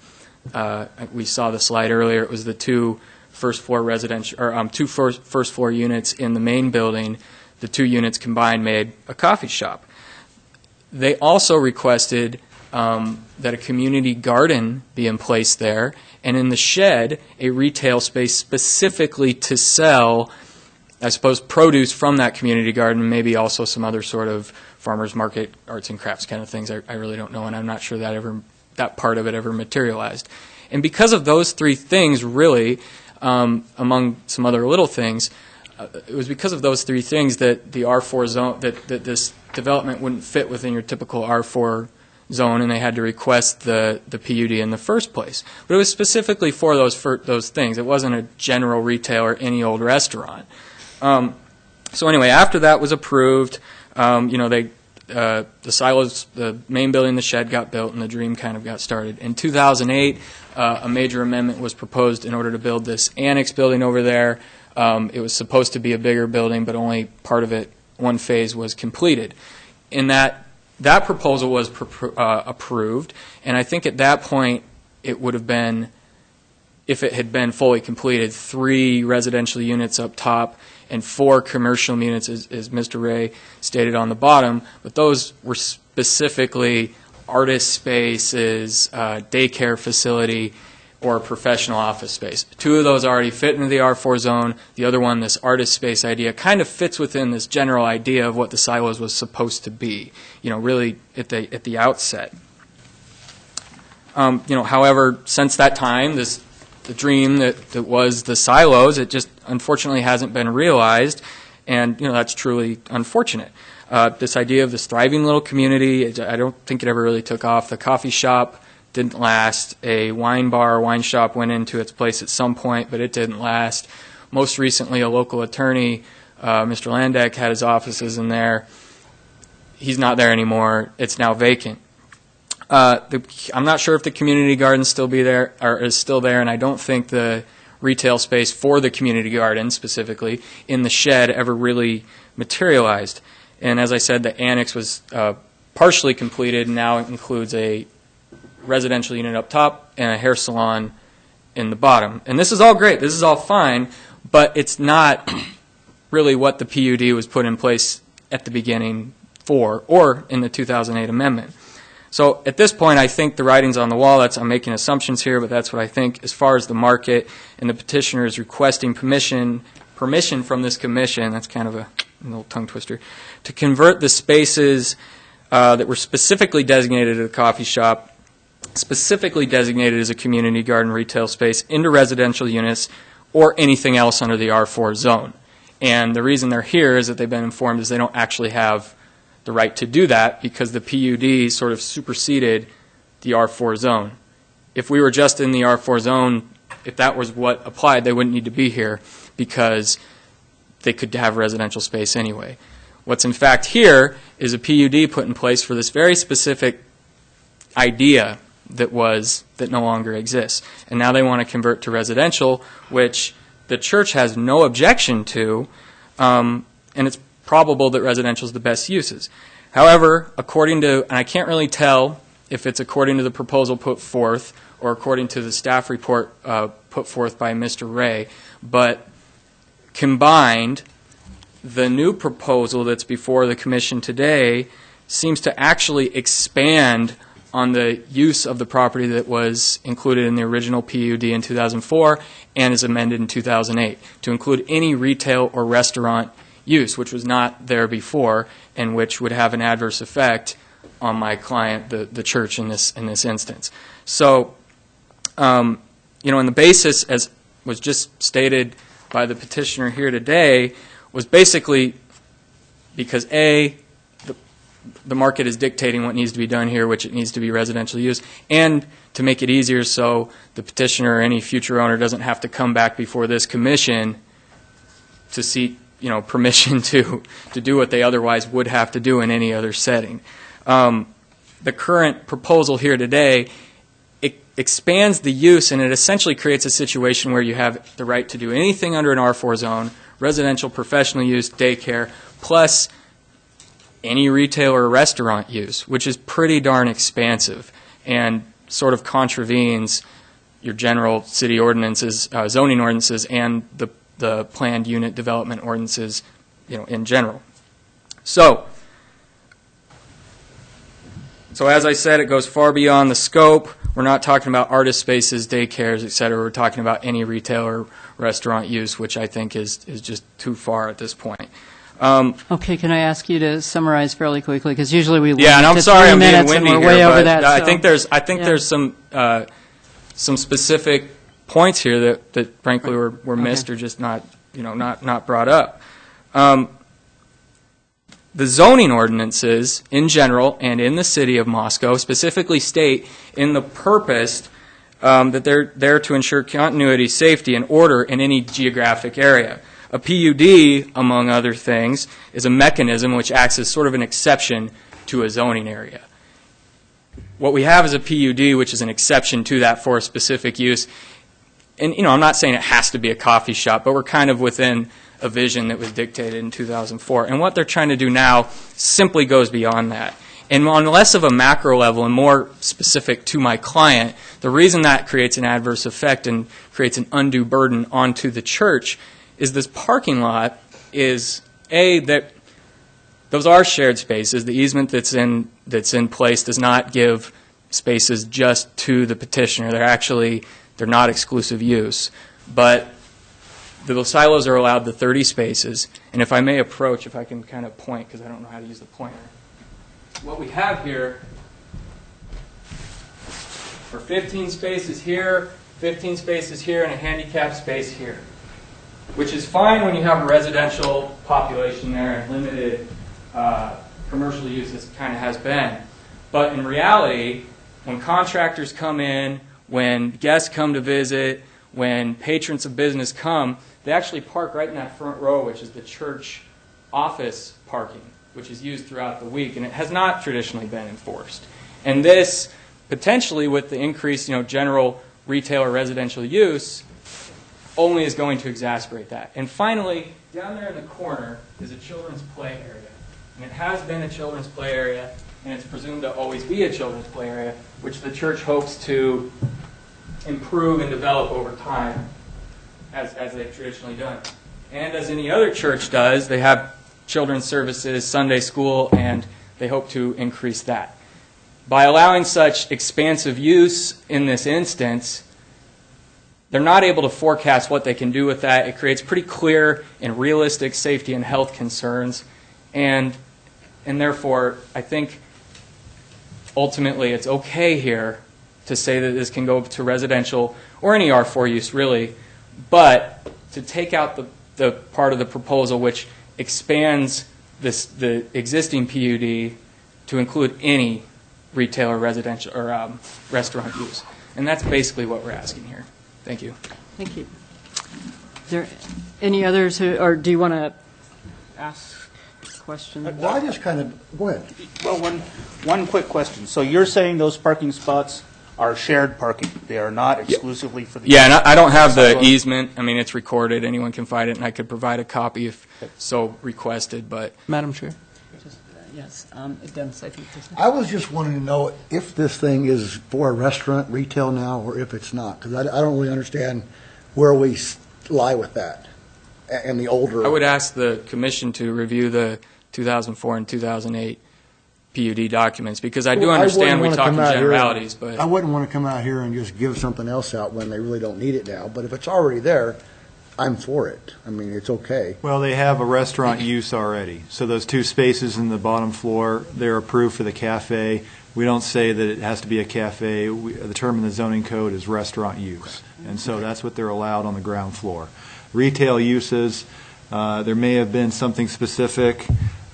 we saw the slide earlier, it was the two first floor residential, or two first floor units in the main building. The two units combined made a coffee shop. They also requested that a community garden be in place there, and in the shed, a retail space specifically to sell, I suppose, produce from that community garden, maybe also some other sort of farmers market, arts and crafts kind of things. I really don't know, and I'm not sure that part of it ever materialized. And because of those three things, really, among some other little things, it was because of those three things that the R4 zone, that this development wouldn't fit within your typical R4 zone, and they had to request the PUD in the first place. But it was specifically for those things. It wasn't a general retail or any old restaurant. So anyway, after that was approved, the silos, the main building, the shed got built, and the dream kind of got started. In 2008, a major amendment was proposed in order to build this annex building over there. It was supposed to be a bigger building, but only part of it, one phase, was completed. In that proposal was approved, and I think at that point it would have been, if it had been fully completed, 3 residential units up top and 4 commercial units, as Mr. Ray stated on the bottom, but those were specifically artist spaces, daycare facility, or professional office space. 2 of those already fit into the R4 zone. The other one, this artist space idea, kind of fits within this general idea of what the silos was supposed to be, really at the outset. However, since that time, the dream that was the silos, it just unfortunately hasn't been realized, and that's truly unfortunate. This idea of this thriving little community, I don't think it ever really took off. The coffee shop didn't last. A wine bar, wine shop went into its place at some point, but it didn't last. Most recently, a local attorney, Mr. Landeck, had his offices in there. He's not there anymore. It's now vacant. I'm not sure if the community garden is still there, and I don't think the retail space for the community garden, specifically in the shed, ever really materialized. And as I said, the annex was partially completed, and now it includes a residential unit up top and a hair salon in the bottom. And this is all great. This is all fine, but it's not really what the PUD was put in place at the beginning for, or in the 2008 amendment. So at this point, I think the writing's on the wall. I'm making assumptions here, but that's what I think. As far as the market, and the petitioner is requesting permission from this commission, that's kind of a little tongue twister, to convert the spaces that were specifically designated as a coffee shop, specifically designated as a community garden retail space, into residential units or anything else under the R4 zone. And the reason they're here is that they've been informed is they don't actually have the right to do that because the PUD sort of superseded the R4 zone. If we were just in the R4 zone, if that was what applied, they wouldn't need to be here because they could have residential space anyway. What's in fact here is a PUD put in place for this very specific idea that no longer exists. And now they want to convert to residential, which the church has no objection to, and it's probable that residential is the best uses. However, according to, and I can't really tell if it's according to the proposal put forth or according to the staff report put forth by Mr. Ray, but combined, the new proposal that's before the commission today seems to actually expand on the use of the property that was included in the original PUD in 2004 and is amended in 2008 to include any retail or restaurant use, which was not there before and which would have an adverse effect on my client, the church, in this instance. So, and the basis, as was just stated by the petitioner here today, was basically because A, the market is dictating what needs to be done here, which it needs to be residential use, and to make it easier so the petitioner or any future owner doesn't have to come back before this commission to seek permission to do what they otherwise would have to do in any other setting. The current proposal here today, it expands the use, and it essentially creates a situation where you have the right to do anything under an R4 zone, residential, professional use, daycare, plus any retail or restaurant use, which is pretty darn expansive and sort of contravenes your general city ordinances, zoning ordinances, and the planned unit development ordinances, in general. So as I said, it goes far beyond the scope. We're not talking about artist spaces, daycares, et cetera. We're talking about any retail or restaurant use, which I think is just too far at this point. Okay, can I ask you to summarize fairly quickly? Because usually we yeah, and I'm sorry I'm being windy and we're here, way over but that, I so. think there's some specific points here that frankly were missed or just not brought up. The zoning ordinances in general and in the city of Moscow specifically state in the purpose that they're there to ensure continuity, safety, and order in any geographic area. A PUD, among other things, is a mechanism which acts as sort of an exception to a zoning area. What we have is a PUD, which is an exception to that for a specific use. And, I'm not saying it has to be a coffee shop, but we're kind of within a vision that was dictated in 2004. And what they're trying to do now simply goes beyond that. And on less of a macro level and more specific to my client, the reason that creates an adverse effect and creates an undue burden onto the church is this parking lot is, that those are shared spaces. The easement that's in place does not give spaces just to the petitioner. They're not exclusive use. But the silos are allowed the 30 spaces. And if I may approach, if I can kind of point, because I don't know how to use the pointer. What we have here are 15 spaces here, 15 spaces here, and a handicap space here, which is fine when you have a residential population there and limited commercial use, as it kind of has been. But in reality, when contractors come in, when guests come to visit, when patrons of business come, they actually park right in that front row, which is the church office parking, which is used throughout the week, and it has not traditionally been enforced. And this, potentially with the increased, general retail or residential use, only is going to exacerbate that. And finally, down there in the corner is a children's play area. And it has been a children's play area, and it's presumed to always be a children's play area, which the church hopes to improve and develop over time, as they've traditionally done. And as any other church does, they have children's services, Sunday school, and they hope to increase that. By allowing such expansive use in this instance, they're not able to forecast what they can do with that. It creates pretty clear and realistic safety and health concerns. And therefore, I think ultimately it's okay here to say that this can go to residential or any R4 use, really, but to take out the part of the proposal which expands the existing PUD to include any retail or residential or restaurant use. And that's basically what we're asking here. Thank you. Thank you. Is there any others or do you want to ask questions? Well, I just kind of, go ahead. Well, one quick question. So you're saying those parking spots are shared parking? They are not exclusively for the... Yeah, and I don't have the easement. I mean, it's recorded. Anyone can find it, and I could provide a copy if so requested, but... Madam Chair? Yes, Dennis, I think. I was just wanting to know if this thing is for a restaurant, retail now, or if it's not, because I don't really understand where we lie with that and the older... I would ask the commission to review the 2004 and 2008 PUD documents, because I do understand we talk in generalities, but... I wouldn't want to come out here and just give something else out when they really don't need it now, but if it's already there, I'm for it. I mean, it's okay. Well, they have a restaurant use already. So those two spaces in the bottom floor, they're approved for the cafe. We don't say that it has to be a cafe. The term in the zoning code is restaurant use. And so that's what they're allowed on the ground floor. Retail uses, there may have been something specific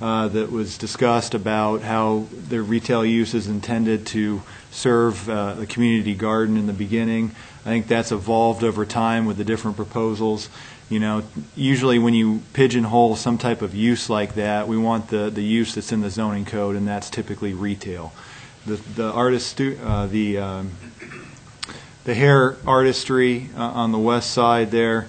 that was discussed about how the retail use is intended to serve the community garden in the beginning. I think that's evolved over time with the different proposals. You know, usually when you pigeonhole some type of use like that, we want the use that's in the zoning code, and that's typically retail. The hair artistry on the west side there,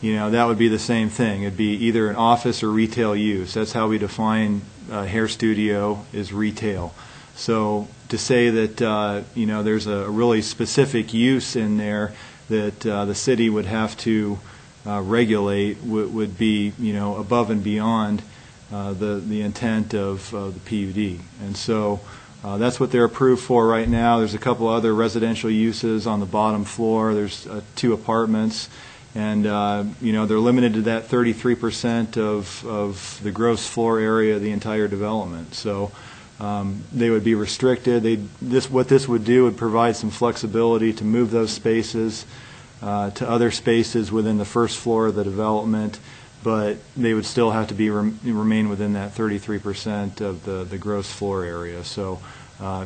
you know, that would be the same thing. It'd be either an office or retail use. That's how we define hair studio, is retail. So to say that, you know, there's a really specific use in there that the city would have to regulate would be, you know, above and beyond the intent of the PUD. And so that's what they're approved for right now. There's a couple other residential uses on the bottom floor. There's 2 apartments. And, you know, they're limited to that 33% of the gross floor area of the entire development. So they would be restricted. What this would do would provide some flexibility to move those spaces to other spaces within the first floor of the development, but they would still have to remain within that 33% of the gross floor area. So,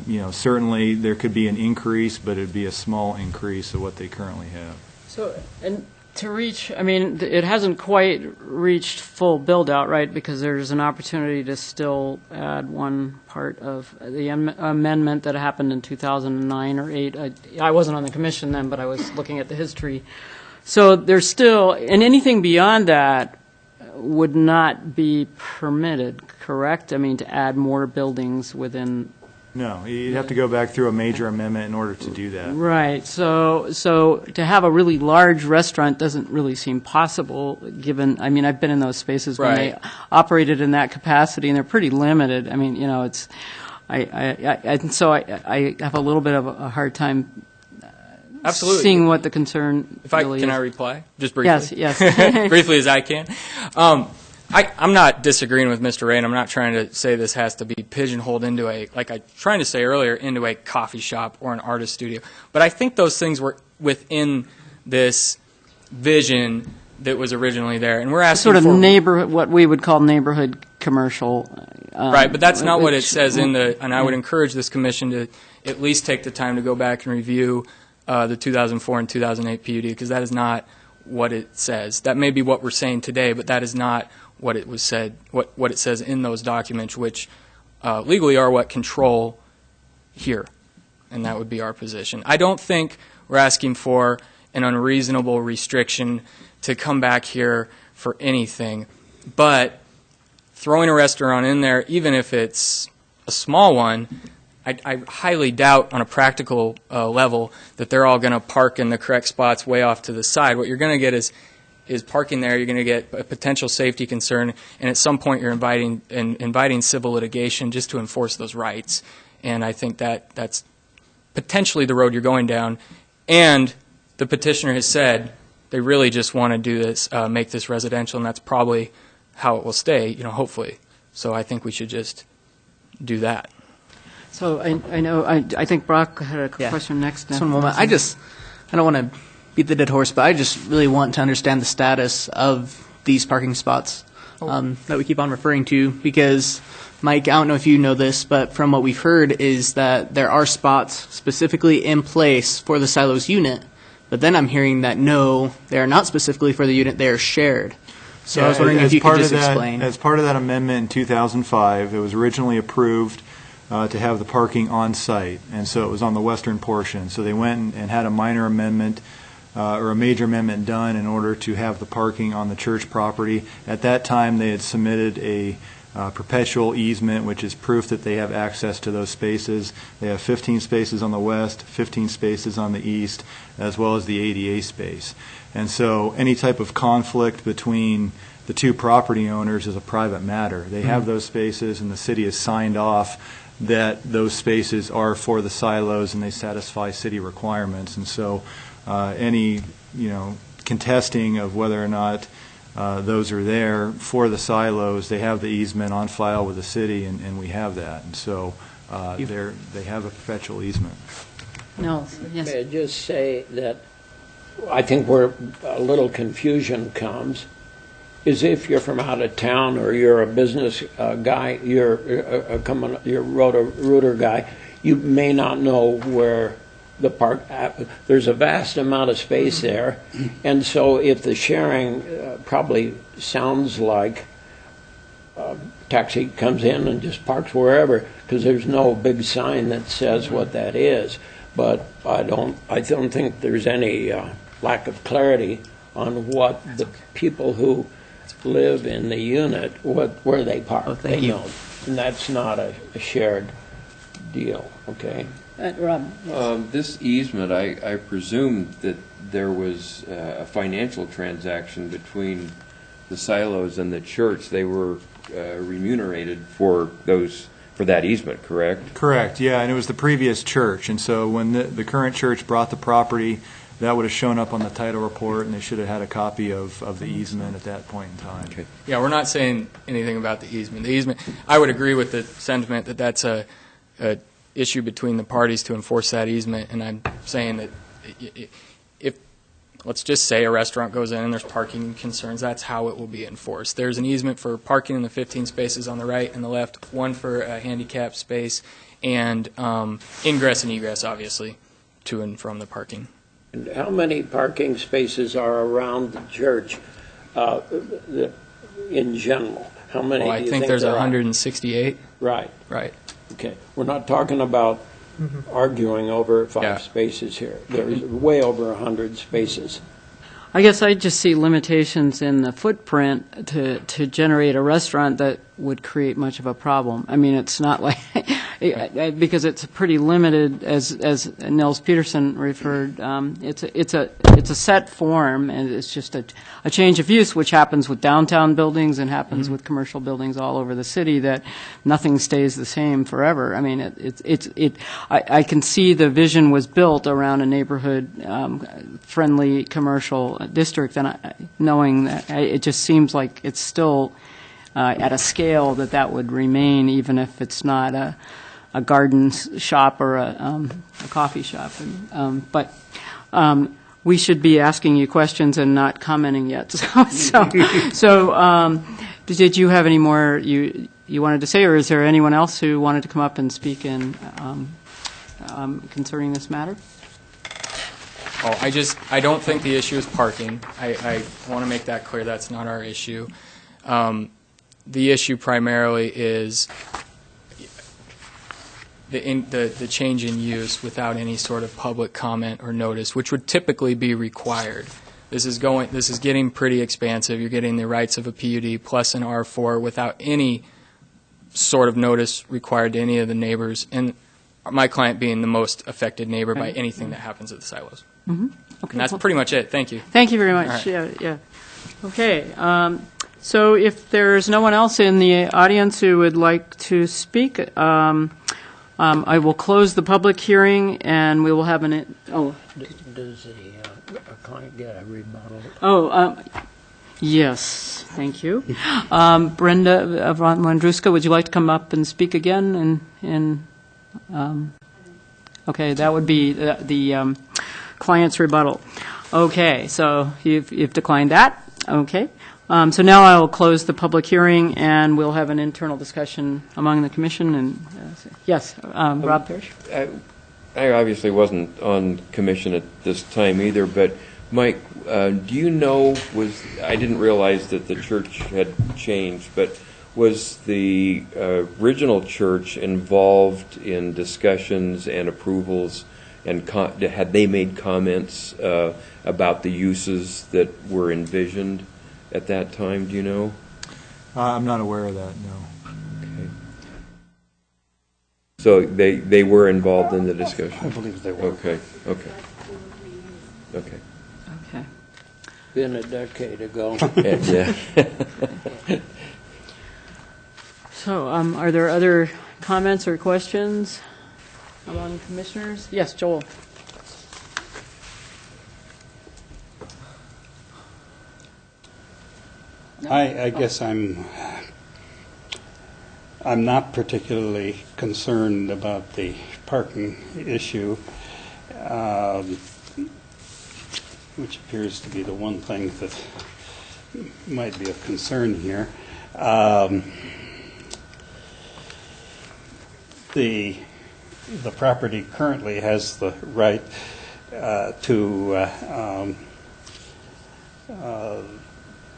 you know, certainly there could be an increase, but it would be a small increase of what they currently have. So, and to reach, I mean, it hasn't quite reached full build-out, right, because there's an opportunity to still add one part of the amendment that happened in 2009 or 8. I wasn't on the commission then, but I was looking at the history. So there's still, and anything beyond that would not be permitted, correct? I mean, to add more buildings within... No, you'd have to go back through a major amendment in order to do that. Right. So to have a really large restaurant doesn't really seem possible, given, I mean, I've been in those spaces when they operated in that capacity, and they're pretty limited. I mean, you know, it's, so I have a little bit of a hard time Absolutely. seeing what the concern really Can is. I reply? Just briefly? Yes. Briefly as I can. I'm not disagreeing with Mr. Ray, and I'm not trying to say this has to be pigeonholed into like I was trying to say earlier, into a coffee shop or an artist studio. But I think those things were within this vision that was originally there. And we're asking sort of for neighborhood, what we would call neighborhood commercial. Right, but that's not what it says in the, and I would encourage this commission to at least take the time to go back and review the 2004 and 2008 PUD, because that is not what it says. That may be what we're saying today, but that is not what it was said, what it says in those documents, which legally are what control here, and that would be our position. I don't think we're asking for an unreasonable restriction to come back here for anything, but throwing a restaurant in there, even if it's a small one, I highly doubt on a practical level that they're all going to park in the correct spots way off to the side. What you're going to get is parking there. You're going to get a potential safety concern, and at some point you're inviting civil litigation just to enforce those rights. And I think that's potentially the road you're going down. And the petitioner has said they really just want to do this, make this residential, and that's probably how it will stay, you know, hopefully. So I think we should just do that. So I know, I think Brock had a question next. Just one moment. I don't want to beat the dead horse, but I just really want to understand the status of these parking spots that we keep on referring to, because, Mike, I don't know if you know this, but from what we've heard is that there are spots specifically in place for the silos unit, but then I'm hearing that no, they are not specifically for the unit, they are shared. So I was wondering if you could just explain. As part of that amendment in 2005, it was originally approved to have the parking on site, and so it was on the western portion. So they went and had a minor amendment or a major amendment done in order to have the parking on the church property. At that time, they had submitted a perpetual easement, which is proof that they have access to those spaces. They have 15 spaces on the west, 15 spaces on the east, as well as the ADA space. And so any type of conflict between the two property owners is a private matter. They have those spaces, and the city has signed off that those spaces are for the silos and they satisfy city requirements. And so any, contesting of whether or not those are there for the silos, they have the easement on file with the city, and we have that. And so they have a perpetual easement. No, yes. May I just say that I think where a little confusion comes is if you're from out of town or you're a business guy, you're you're router guy, you may not know where the park. There's a vast amount of space there, and so if the sharing probably sounds like taxi comes in and just parks wherever, because there's no big sign that says what that is. But I don't think there's any lack of clarity on what the people who live in the unit, where they park. Thank you. know, and that's not a shared deal. Okay. Rob. This easement, I presume that there was a financial transaction between the silos and the church. They were remunerated for that easement, correct? Correct, yeah, and it was the previous church, and so when the current church brought the property, that would have shown up on the title report, and they should have had a copy of the easement at that point in time. Okay. Yeah, we're not saying anything about the easement. The easement, I would agree with the sentiment that that's a issue between the parties to enforce that easement, and I'm saying that if, let's just say a restaurant goes in and there's parking concerns, that's how it will be enforced. There's an easement for parking in the 15 spaces on the right and the left, one for a handicap space, and ingress and egress, obviously, to and from the parking. And how many parking spaces are around the church in general? How many? Well, I think there's 168. Right. Right. Okay. We're not talking about arguing over 5 spaces here. There's way over 100 spaces. I guess I just see limitations in the footprint to generate a restaurant that would create much of a problem. I mean, it's not like because it's pretty limited, as Nils Peterson referred. It's a set form, and it's just a change of use, which happens with downtown buildings and happens with commercial buildings all over the city. That nothing stays the same forever. I mean, I can see the vision was built around a neighborhood friendly commercial district, and knowing that it just seems like it's still at a scale that would remain, even if it's not a garden shop or a coffee shop. But we should be asking you questions and not commenting yet. So did you have any more you wanted to say, or is there anyone else who wanted to come up and speak in concerning this matter? Oh, I don't think the issue is parking. I want to make that clear. That's not our issue. The issue primarily is the change in use without any sort of public comment or notice, which would typically be required. This is getting pretty expansive. You're getting the rights of a PUD plus an R4 without any sort of notice required to any of the neighbors, and my client being the most affected neighbor by anything that happens at the silos. Mm-hmm. Okay, and that's pretty much it. Thank you. Thank you very much. Right. Yeah. Okay. So if there's no one else in the audience who would like to speak, I will close the public hearing, and we will have Does the client get a rebuttal? Yes. Thank you. Brenda Vandruska, would you like to come up and speak again? Okay, that would be the client's rebuttal. Okay, so you've declined that. Okay. So now I will close the public hearing, and we'll have an internal discussion among the commission. And yes, Rob Parrish. I obviously wasn't on commission at this time either, but Mike, do you know, I didn't realize that the church had changed, but was the original church involved in discussions and approvals, and had they made comments about the uses that were envisioned at that time? Do you know? I'm not aware of that, no. Okay. So they were involved in the discussion? I believe they were. Okay. Been a decade ago. Yeah. So are there other comments or questions among commissioners? Yes, Joel. I guess I'm not particularly concerned about the parking issue, which appears to be the one thing that might be of concern here. The property currently has the right to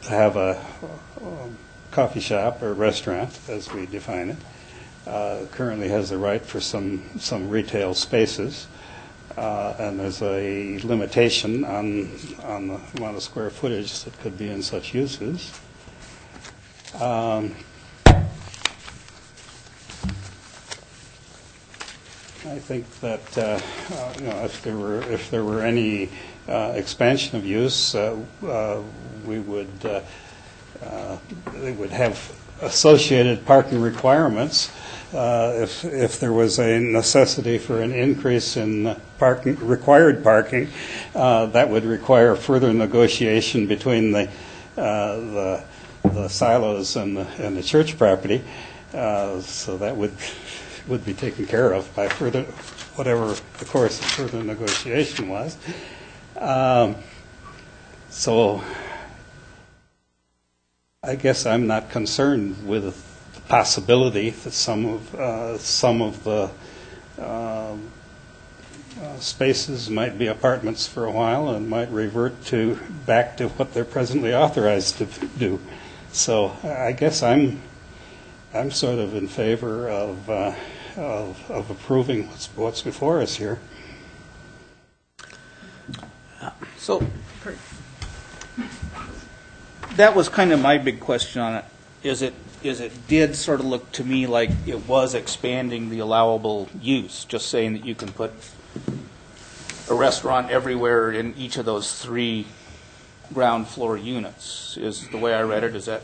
have a coffee shop or restaurant, as we define it. Currently has the right for some retail spaces, and there's a limitation on the amount of square footage that could be in such uses. I think that if there were any expansion of use, we would they would have associated parking requirements. If there was a necessity for an increase in required parking, that would require further negotiation between the silos and the church property. So that would be taken care of by further, whatever the course of further negotiation was. So I guess I'm not concerned with the possibility that some of the spaces might be apartments for a while and might revert back to what they're presently authorized to do. So I guess I'm sort of in favor of approving what's before us here. So that was kind of my big question on it. Is it did sort of look to me like it was expanding the allowable use, just saying that you can put a restaurant everywhere in each of those 3 ground floor units, is the way I read it. Is that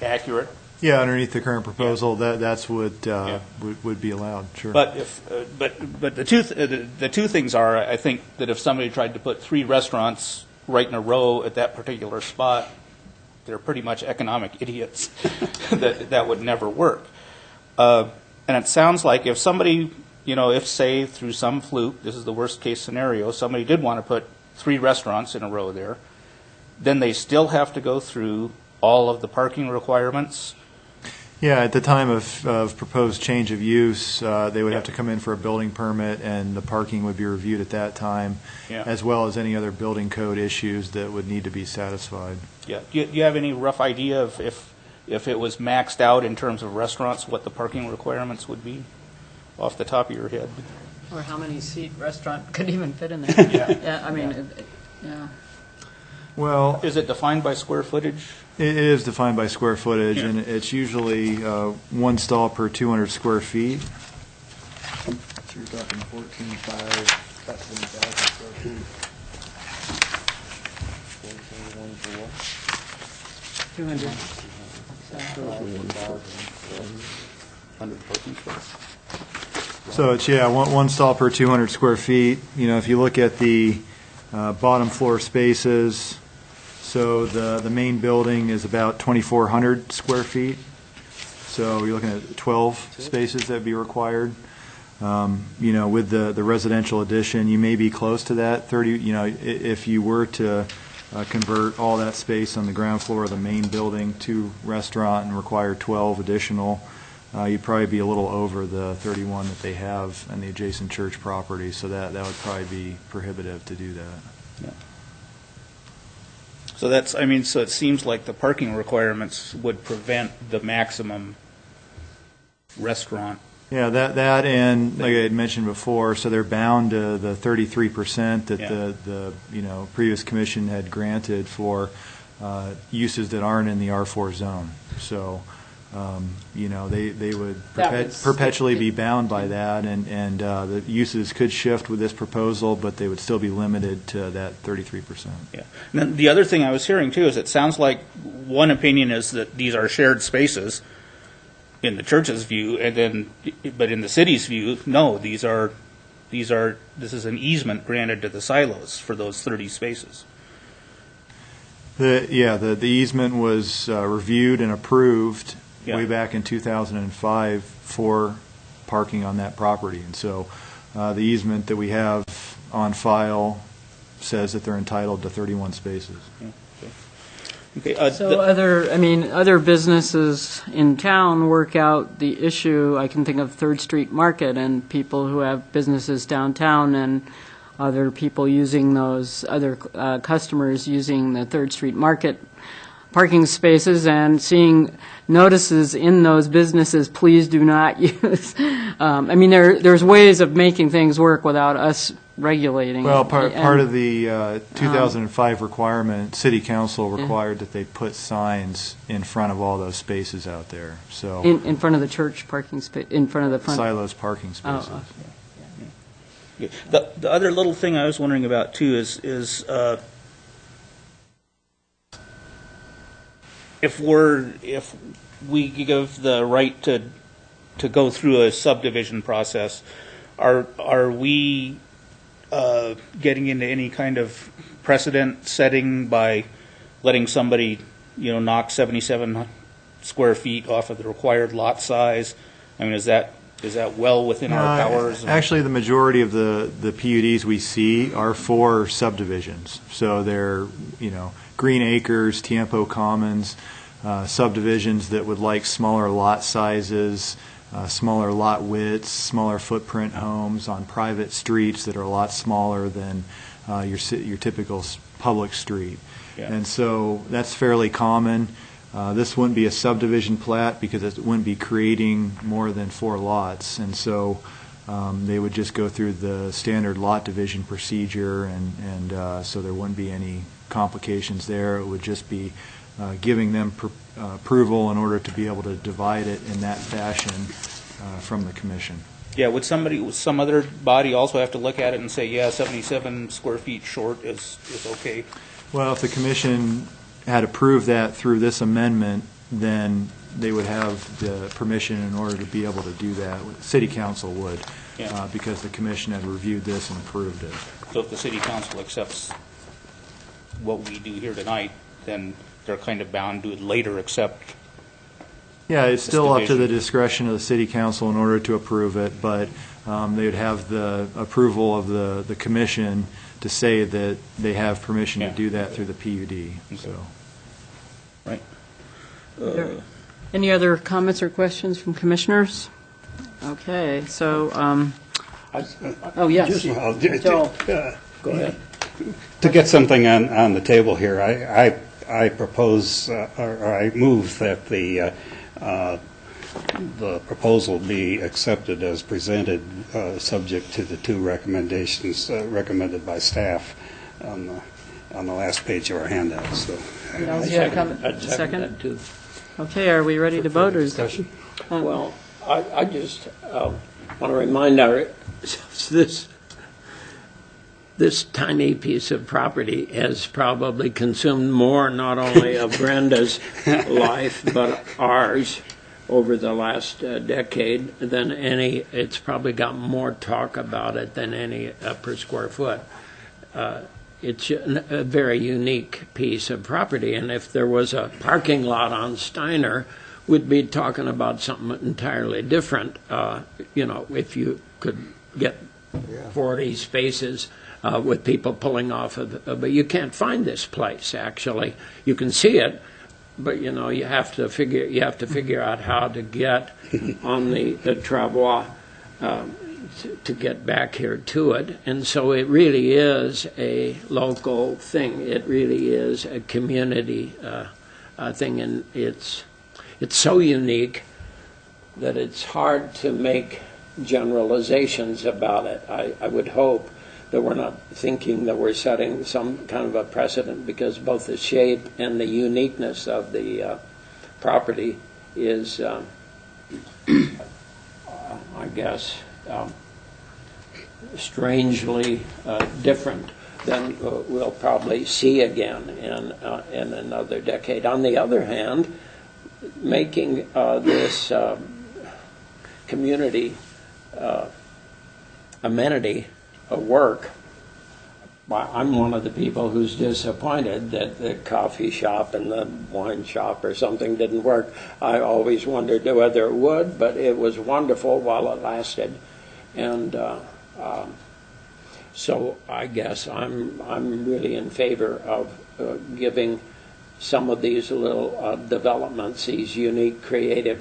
accurate? Yeah, underneath the current proposal, that's what would be allowed. Sure. But the two things are, I think that if somebody tried to put 3 restaurants right in a row at that particular spot, they're pretty much economic idiots. that would never work. And it sounds like if somebody, if say through some fluke, this is the worst case scenario, somebody did want to put 3 restaurants in a row there, then they still have to go through all of the parking requirements. Yeah, at the time of proposed change of use, they would have to come in for a building permit, and the parking would be reviewed at that time, as well as any other building code issues that would need to be satisfied. Yeah. Do you have any rough idea of if it was maxed out in terms of restaurants, what the parking requirements would be off the top of your head? Or how many seat restaurant could even fit in there? Yeah, I mean, yeah. Well, is it defined by square footage? It is defined by square footage, and it's usually 1 stall per 200 square feet. So you're talking 14,500, 14,000 square feet. 200. 100 parking spots. So it's, one stall per 200 square feet. If you look at the bottom floor spaces, so the main building is about 2,400 square feet. So you're looking at 12 spaces that would be required. With the residential addition, you may be close to that 30. If you were to convert all that space on the ground floor of the main building to restaurant and require 12 additional, you'd probably be a little over the 31 that they have on the adjacent church property. So that would probably be prohibitive to do that. Yeah. So so it seems like the parking requirements would prevent the maximum restaurant. Yeah, that and like I had mentioned before, so they're bound to the 33% that the previous commission had granted for uses that aren't in the R4 zone. So they would perpetually be bound by that, and the uses could shift with this proposal, but they would still be limited to that 33%. Yeah. And then the other thing I was hearing too is it sounds like one opinion is that these are shared spaces in the church's view, but in the city's view, no, this is an easement granted to the silos for those 30 spaces. The easement was reviewed and approved way back in 2005 for parking on that property. And so the easement that we have on file says that they're entitled to 31 spaces. Okay. Okay, So other businesses in town work out the issue. I can think of Third Street Market and people who have businesses downtown and other people using those, other customers using the Third Street Market parking spaces and seeing notices in those businesses, please do not use. There's ways of making things work without us regulating. Well, part of the 2005 requirement, City Council required that they put signs in front of all those spaces out there. So in front of the church parking space, in front of the front. Silos parking spaces. The other little thing I was wondering about too is if we give the right to go through a subdivision process, are we getting into any kind of precedent setting by letting somebody, knock 77 square feet off of the required lot size? I mean, is that well within our powers? Actually, the majority of the PUDs we see are for subdivisions. So they're, Green Acres, Tiempo Commons, subdivisions that would like smaller lot sizes, smaller lot widths, smaller footprint homes on private streets that are a lot smaller than your typical public street. Yeah. And so that's fairly common. This wouldn't be a subdivision plat because it wouldn't be creating more than 4 lots. And so they would just go through the standard lot division procedure, and so there wouldn't be any complications there. It would just be giving them approval in order to be able to divide it in that fashion from the commission. Yeah, would some other body also have to look at it and say, yeah, 77 square feet short is okay? Well, if the commission had approved that through this amendment, then they would have the permission in order to be able to do that. City Council would, because the commission had reviewed this and approved it. So if the City Council accepts what we do here tonight, then they're kind of bound to later accept. Yeah, it's still up to the discretion of the City Council in order to approve it, but they would have the approval of the commission to say that they have permission to do that through the PUD. Okay. So, right. Any other comments or questions from commissioners? Okay, so yes. Go ahead. To get something on the table here, I propose, or I move that the proposal be accepted as presented, subject to the 2 recommendations recommended by staff on the last page of our handout. So, second that too. Okay, are we ready to vote or discussion? Well, I just want to remind this tiny piece of property has probably consumed more, not only of Brenda's life, but ours over the last decade than any. It's probably got more talk about it than any per square foot. It's a very unique piece of property, and if there was a parking lot on Steiner, we'd be talking about something entirely different. If you could get 40 spaces with people pulling off of, but you can't find this place. Actually, you can see it, but you have to figure out how to get on the travois to get back here to it. And so it really is a local thing. It really is a community thing, and it's so unique that it's hard to make generalizations about it. I would hope that we're not thinking that we're setting some kind of a precedent, because both the shape and the uniqueness of the property is, I guess, strangely different than we'll probably see again in another decade. On the other hand, making this community amenity work, I'm one of the people who's disappointed that the coffee shop and the wine shop or something didn't work. I always wondered whether it would, but it was wonderful while it lasted. And so I guess I'm really in favor of giving some of these little developments, these unique creative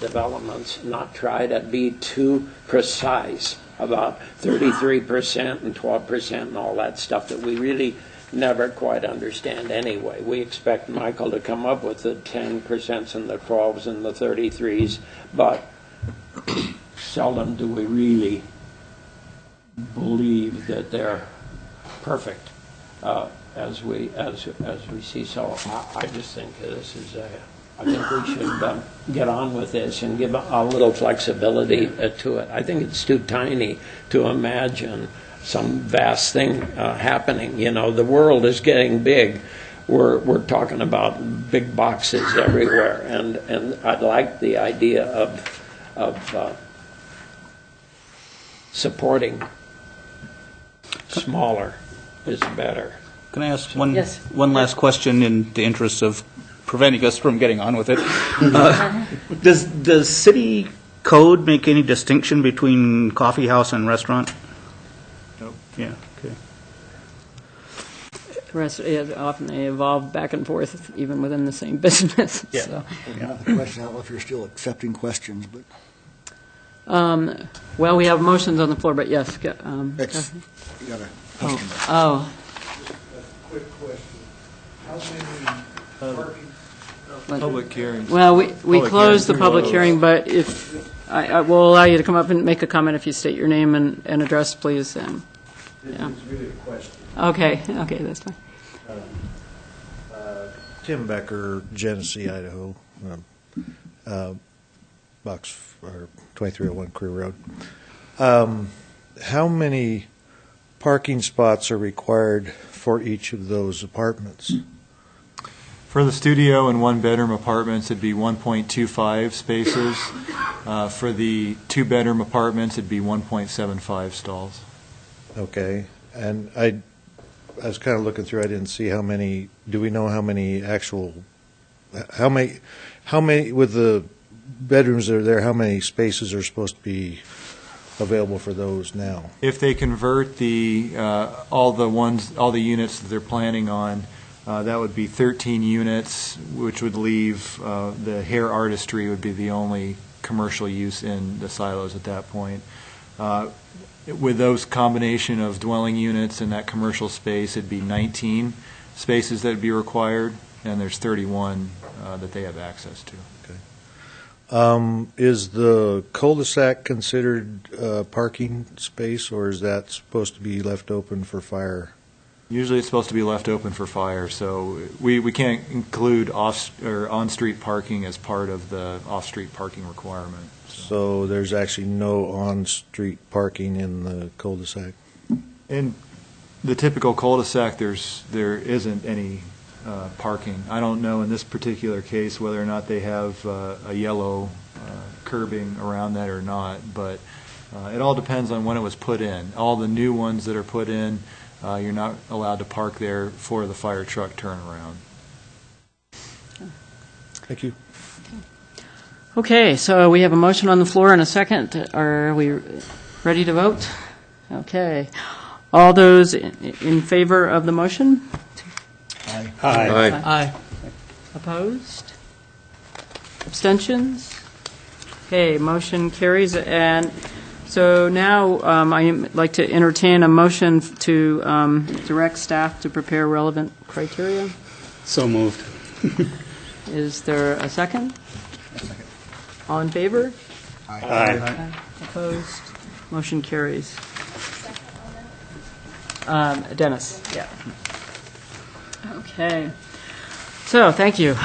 developments, not try to be too precise about 33% and 12% and all that stuff that we really never quite understand anyway. We expect Michael to come up with the 10% and the 12s and the 33s, but seldom do we really believe that they're perfect as we see. So I just think this is I think we should get on with this and give a little flexibility to it. I think it's too tiny to imagine some vast thing happening. You know, the world is getting big. We're talking about big boxes everywhere, and I like the idea of supporting smaller is better. Can I ask one Yes. one last question in the interest of preventing us from getting on with it? Does city code make any distinction between coffee house and restaurant? Nope. Yeah, okay. Often they evolve back and forth, even within the same business. Yeah. So. Another question, I don't know if you're still accepting questions, but. Well, we have motions on the floor, but yes. You got a question. Oh. Quick question. How many parking? Public hearings. Well, we closed the hearings. public hearing, but if, I will allow you to come up and make a comment if you state your name and address, please. This is really a question. Okay, that's fine. Tim Becker, Genesee, Idaho, box or 2301 Career Road. How many parking spots are required for each of those apartments? For the studio and one-bedroom apartments, it'd be 1.25 spaces. For the two-bedroom apartments, it'd be 1.75 stalls. Okay, and I was kind of looking through, I didn't see how many, do we know how many, with the bedrooms that are there, how many spaces are supposed to be available for those now? If they convert all the units that they're planning on, that would be 13 units, which would leave the hair artistry would be the only commercial use in the silos at that point. With those combination of dwelling units and that commercial space, it'd be 19 spaces that would be required, and there's 31 that they have access to. Is the cul-de-sac considered parking space, or is that supposed to be left open for fire? Usually it's supposed to be left open for fire, so we can't include on-street parking as part of the off-street parking requirement. So there's actually no on-street parking in the cul-de-sac? In the typical cul-de-sac, there isn't any parking. I don't know in this particular case whether or not they have a yellow curbing around that or not, but it all depends on when it was put in. All the new ones that are put in, you're not allowed to park there for the fire truck turnaround. Thank you. Okay, so we have a motion on the floor and a second. Are we ready to vote? Okay. All those in favor of the motion? Aye. Aye. Opposed? Abstentions? Okay, motion carries. And so now I'd like to entertain a motion to direct staff to prepare relevant criteria. So moved. Is there a second? All in favor? Aye. Opposed? Motion carries. Dennis? Yeah. Okay. So, thank you.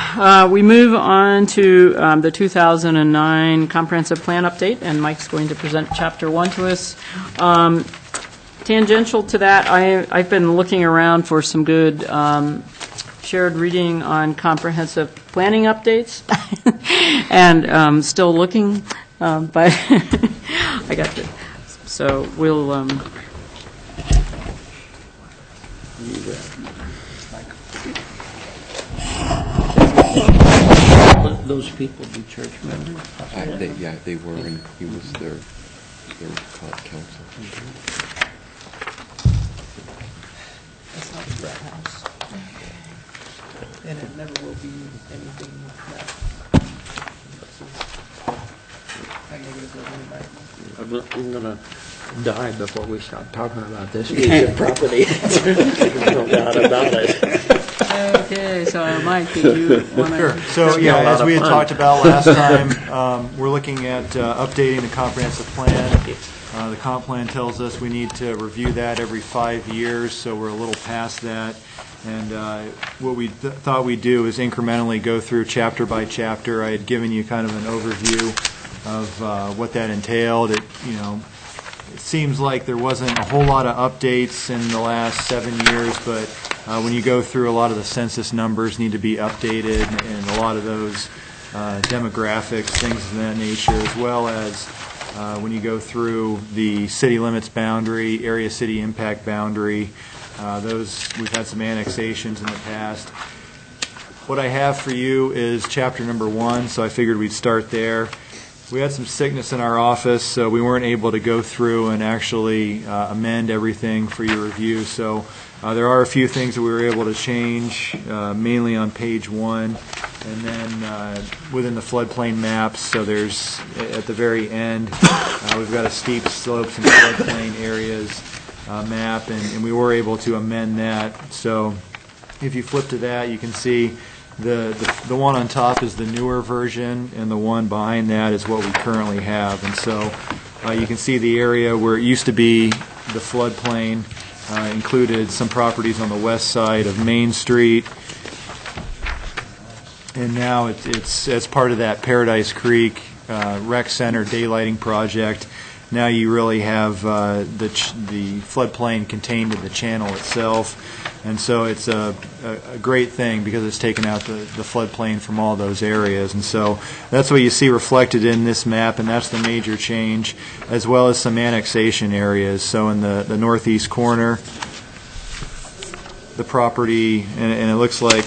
We move on to the 2009 Comprehensive Plan Update, and Mike's going to present Chapter 1 to us. Tangential to that, I've been looking around for some good shared reading on comprehensive planning updates, and still looking, but I got to. So we'll. Those people be church members? They were, and he was their counsel. That's not the frat house. And it never will be anything that negative of anybody. I'm going to die before we start talking about this piece of property. There's no doubt about it. Okay, so Mike, did you want to? Sure. So, yeah, as we had talked about last time, we're looking at updating the comprehensive plan. The comp plan tells us we need to review that every 5 years, so we're a little past that. And what we thought we'd do is incrementally go through chapter by chapter. I had given you kind of an overview of what that entailed. It seems like there wasn't a whole lot of updates in the last 7 years, but when you go through, a lot of the census numbers need to be updated, and a lot of those demographics, things of that nature, as well as when you go through the city limits boundary, area city impact boundary. Those, we've had some annexations in the past. What I have for you is chapter number 1, so I figured we'd start there. We had some sickness in our office, so we weren't able to go through and actually amend everything for your review. So there are a few things that we were able to change, mainly on page 1. And then within the floodplain maps, so there's, at the very end, we've got a steep slopes and floodplain areas map, and we were able to amend that. So if you flip to that, you can see the one on top is the newer version, and the one behind that is what we currently have. And so you can see the area where it used to be the floodplain included some properties on the west side of Main Street, and now it's as part of that Paradise Creek Rec Center daylighting project. Now you really have the floodplain contained in the channel itself, and so it's a great thing because it's taken out the floodplain from all those areas. And so that's what you see reflected in this map, and that's the major change, as well as some annexation areas. So in the northeast corner, the property, and it looks like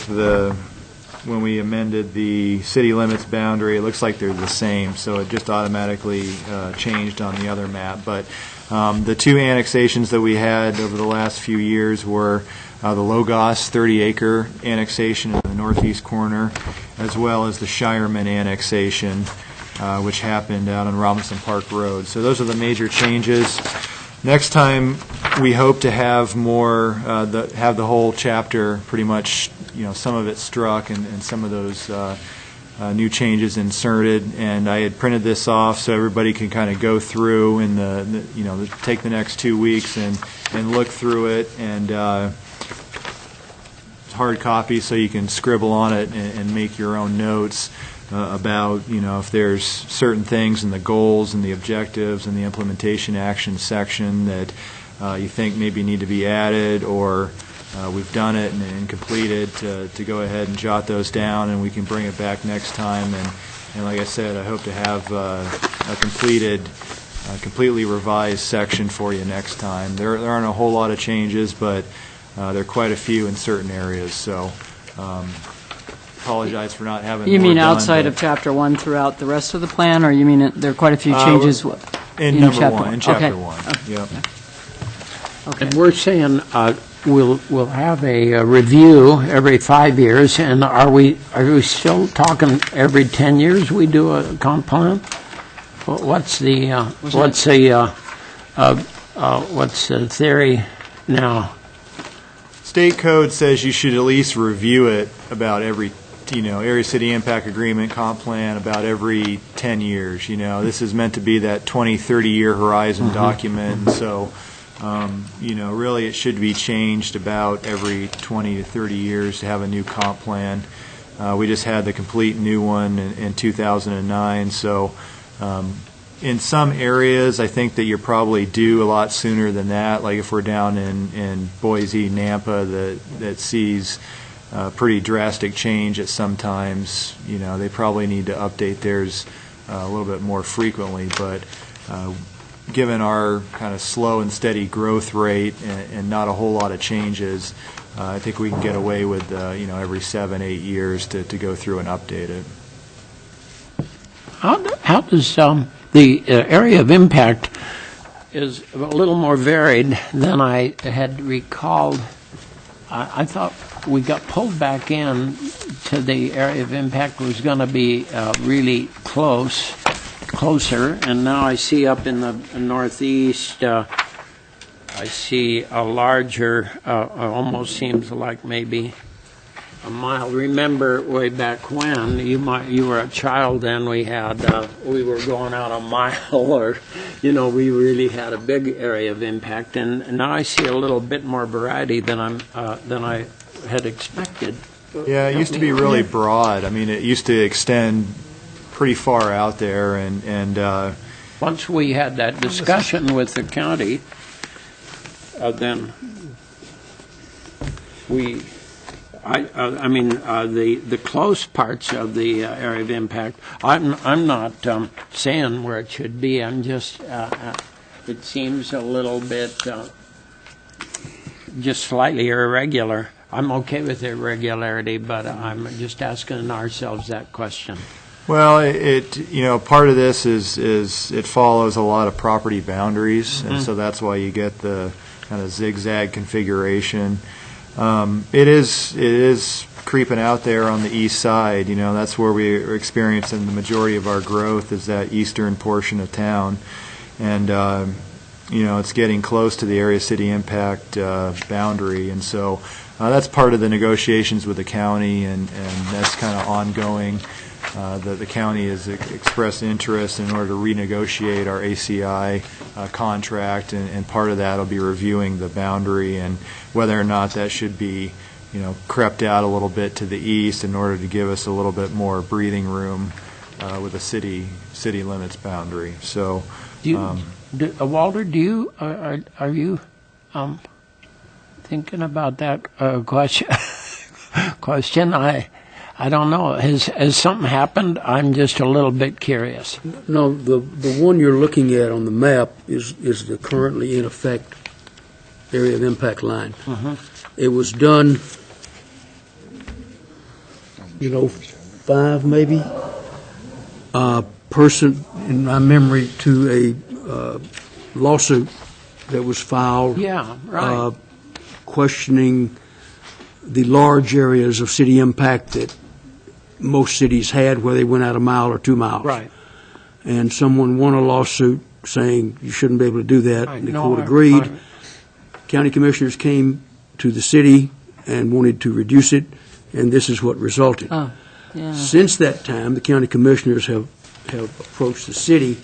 when we amended the city limits boundary, it looks like they're the same, so it just automatically changed on the other map. But the two annexations that we had over the last few years were the Logos 30-acre annexation in the northeast corner, as well as the Shireman annexation, which happened out on Robinson Park Road. So those are the major changes. Next time, we hope to have more, have the whole chapter pretty much, some of it struck and some of those new changes inserted. And I had printed this off so everybody can kind of go through and take the next 2 weeks and look through it. And hard copy so you can scribble on it and make your own notes about, if there's certain things in the goals and the objectives and the implementation action section that you think maybe need to be added, or we've done it and completed, to go ahead and jot those down, and we can bring it back next time. And like I said, I hope to have a completely revised section for you next time. There aren't a whole lot of changes, but there are quite a few in certain areas. So apologize for not having. You mean more done, outside of chapter 1 throughout the rest of the plan, or you mean there are quite a few changes in chapter 1? In chapter okay. 1. Okay. Yep. Okay. And we're saying we'll have a review every 5 years, and are we still talking every 10 years we do a comp plan? What's the theory now? State code says you should at least review it about every, area city impact agreement, comp plan, about every 10 years. This is meant to be that 20, 30-year horizon document. And so, really it should be changed about every 20 to 30 years to have a new comp plan. We just had the complete new one in 2009. So, in some areas, I think that you're probably due a lot sooner than that. Like if we're down in Boise, Nampa, that sees pretty drastic change at some times. They probably need to update theirs a little bit more frequently. But given our kind of slow and steady growth rate and not a whole lot of changes, I think we can get away with every 7-8 years to go through and update it. How does the area of impact is a little more varied than I had recalled I thought we got pulled back in to the area of impact was going to be really closer, and now I see up in the northeast, I see a larger, almost seems like maybe a mile. Remember way back when you were a child then, we were going out a mile, or we really had a big area of impact, and now I see a little bit more variety than I had expected. Yeah, it used to be really broad. I mean, it used to extend pretty far out there, and once we had that discussion with the county, then the close parts of the area of impact, I'm not saying where it should be. I'm just, it seems a little bit just slightly irregular. I'm okay with irregularity, but I'm just asking ourselves that question. Well, part of this is it follows a lot of property boundaries, and so that's why you get the kind of zigzag configuration. It is creeping out there on the east side. That's where we're experiencing the majority of our growth, is that eastern portion of town, and it's getting close to the area city impact boundary, and so that's part of the negotiations with the county, and that's kind of ongoing. The county has expressed interest in order to renegotiate our ACI contract, and part of that will be reviewing the boundary and whether or not that should be, crept out a little bit to the east in order to give us a little bit more breathing room with the city limits boundary. So, Walter, are you thinking about that question? I don't know. Has something happened? I'm just a little bit curious. No, the one you're looking at on the map is the currently in effect area of impact line. It was done, 5 maybe, person in my memory to a lawsuit that was filed. Yeah, right. Questioning the large areas of city impact that most cities had, where they went out a mile or 2 miles. Right. And someone won a lawsuit saying you shouldn't be able to do that. And the court agreed. County commissioners came to the city and wanted to reduce it, and this is what resulted. Since that time, the county commissioners have approached the city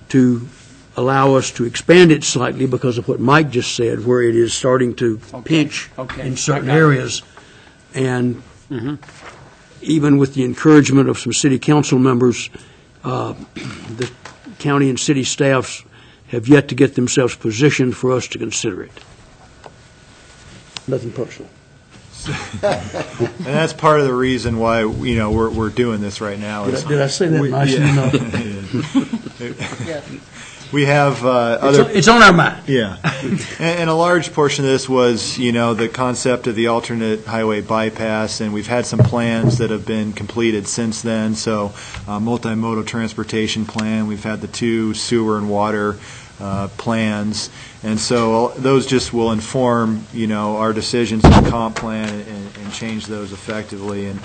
to allow us to expand it slightly because of what Mike just said, where it is starting to pinch in certain areas. And even with the encouragement of some city council members, the county and city staffs have yet to get themselves positioned for us to consider it. Nothing personal. And that's part of the reason why we're doing this right now. Did I say that nice enough? We have other. It's on our mind. Yeah, and a large portion of this was, the concept of the alternate highway bypass, and we've had some plans that have been completed since then. So, multimodal transportation plan. We've had the 2 sewer and water plans, and so those just will inform, our decisions in the comp plan and change those effectively. And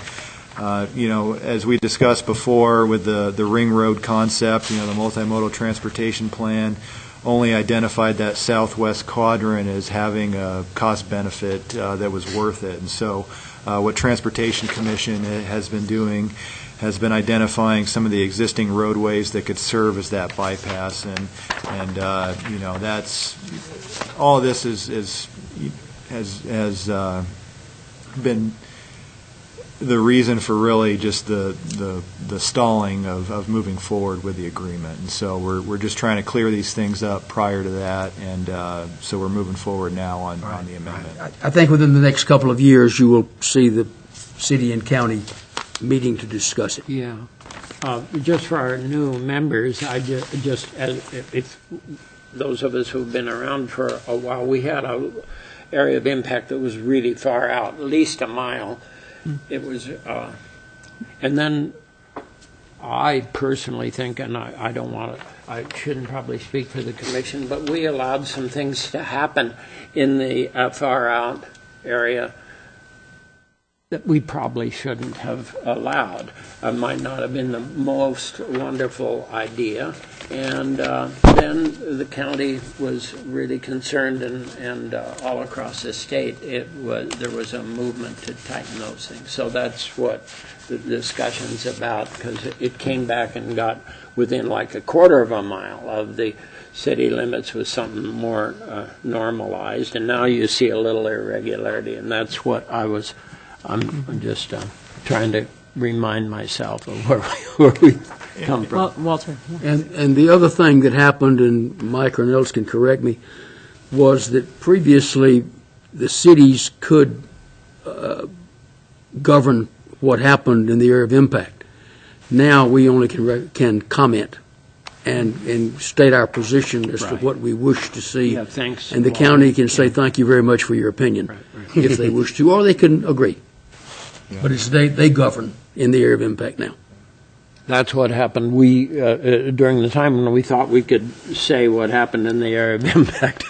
as we discussed before with the ring road concept, the multimodal transportation plan only identified that southwest quadrant as having a cost benefit that was worth it. And so what Transportation Commission has been doing has been identifying some of the existing roadways that could serve as that bypass. And that's all of this has been the reason for really just the stalling of moving forward with the agreement. And so we're just trying to clear these things up prior to that, and so we're moving forward now on the amendment. I think within the next couple of years you will see the city and county meeting to discuss it. Yeah. Just for our new members, I just if those of us who've been around for a while, we had a area of impact that was really far out, at least a mile. It was, and then I personally think, and I don't want to, I shouldn't probably speak for the commission, but we allowed some things to happen in the far out area that we probably shouldn't have allowed. It might not have been the most wonderful idea. And then the county was really concerned, and all across the state, there was a movement to tighten those things. So that's what the discussion's about, because it came back and got within like a quarter of a mile of the city limits with something more normalized. And now you see a little irregularity, and that's what I'm just trying to remind myself of where we come from. Well, Walter. And the other thing that happened, and Mike or Nels can correct me, was that previously the cities could govern what happened in the area of impact. Now we only can comment and state our position as to what we wish to see. Yeah, thanks. And the county can say thank you very much for your opinion if they wish to, or they can agree. Yeah. But it's they govern in the area of impact now. That's what happened. We during the time when we thought we could say what happened in the area of impact,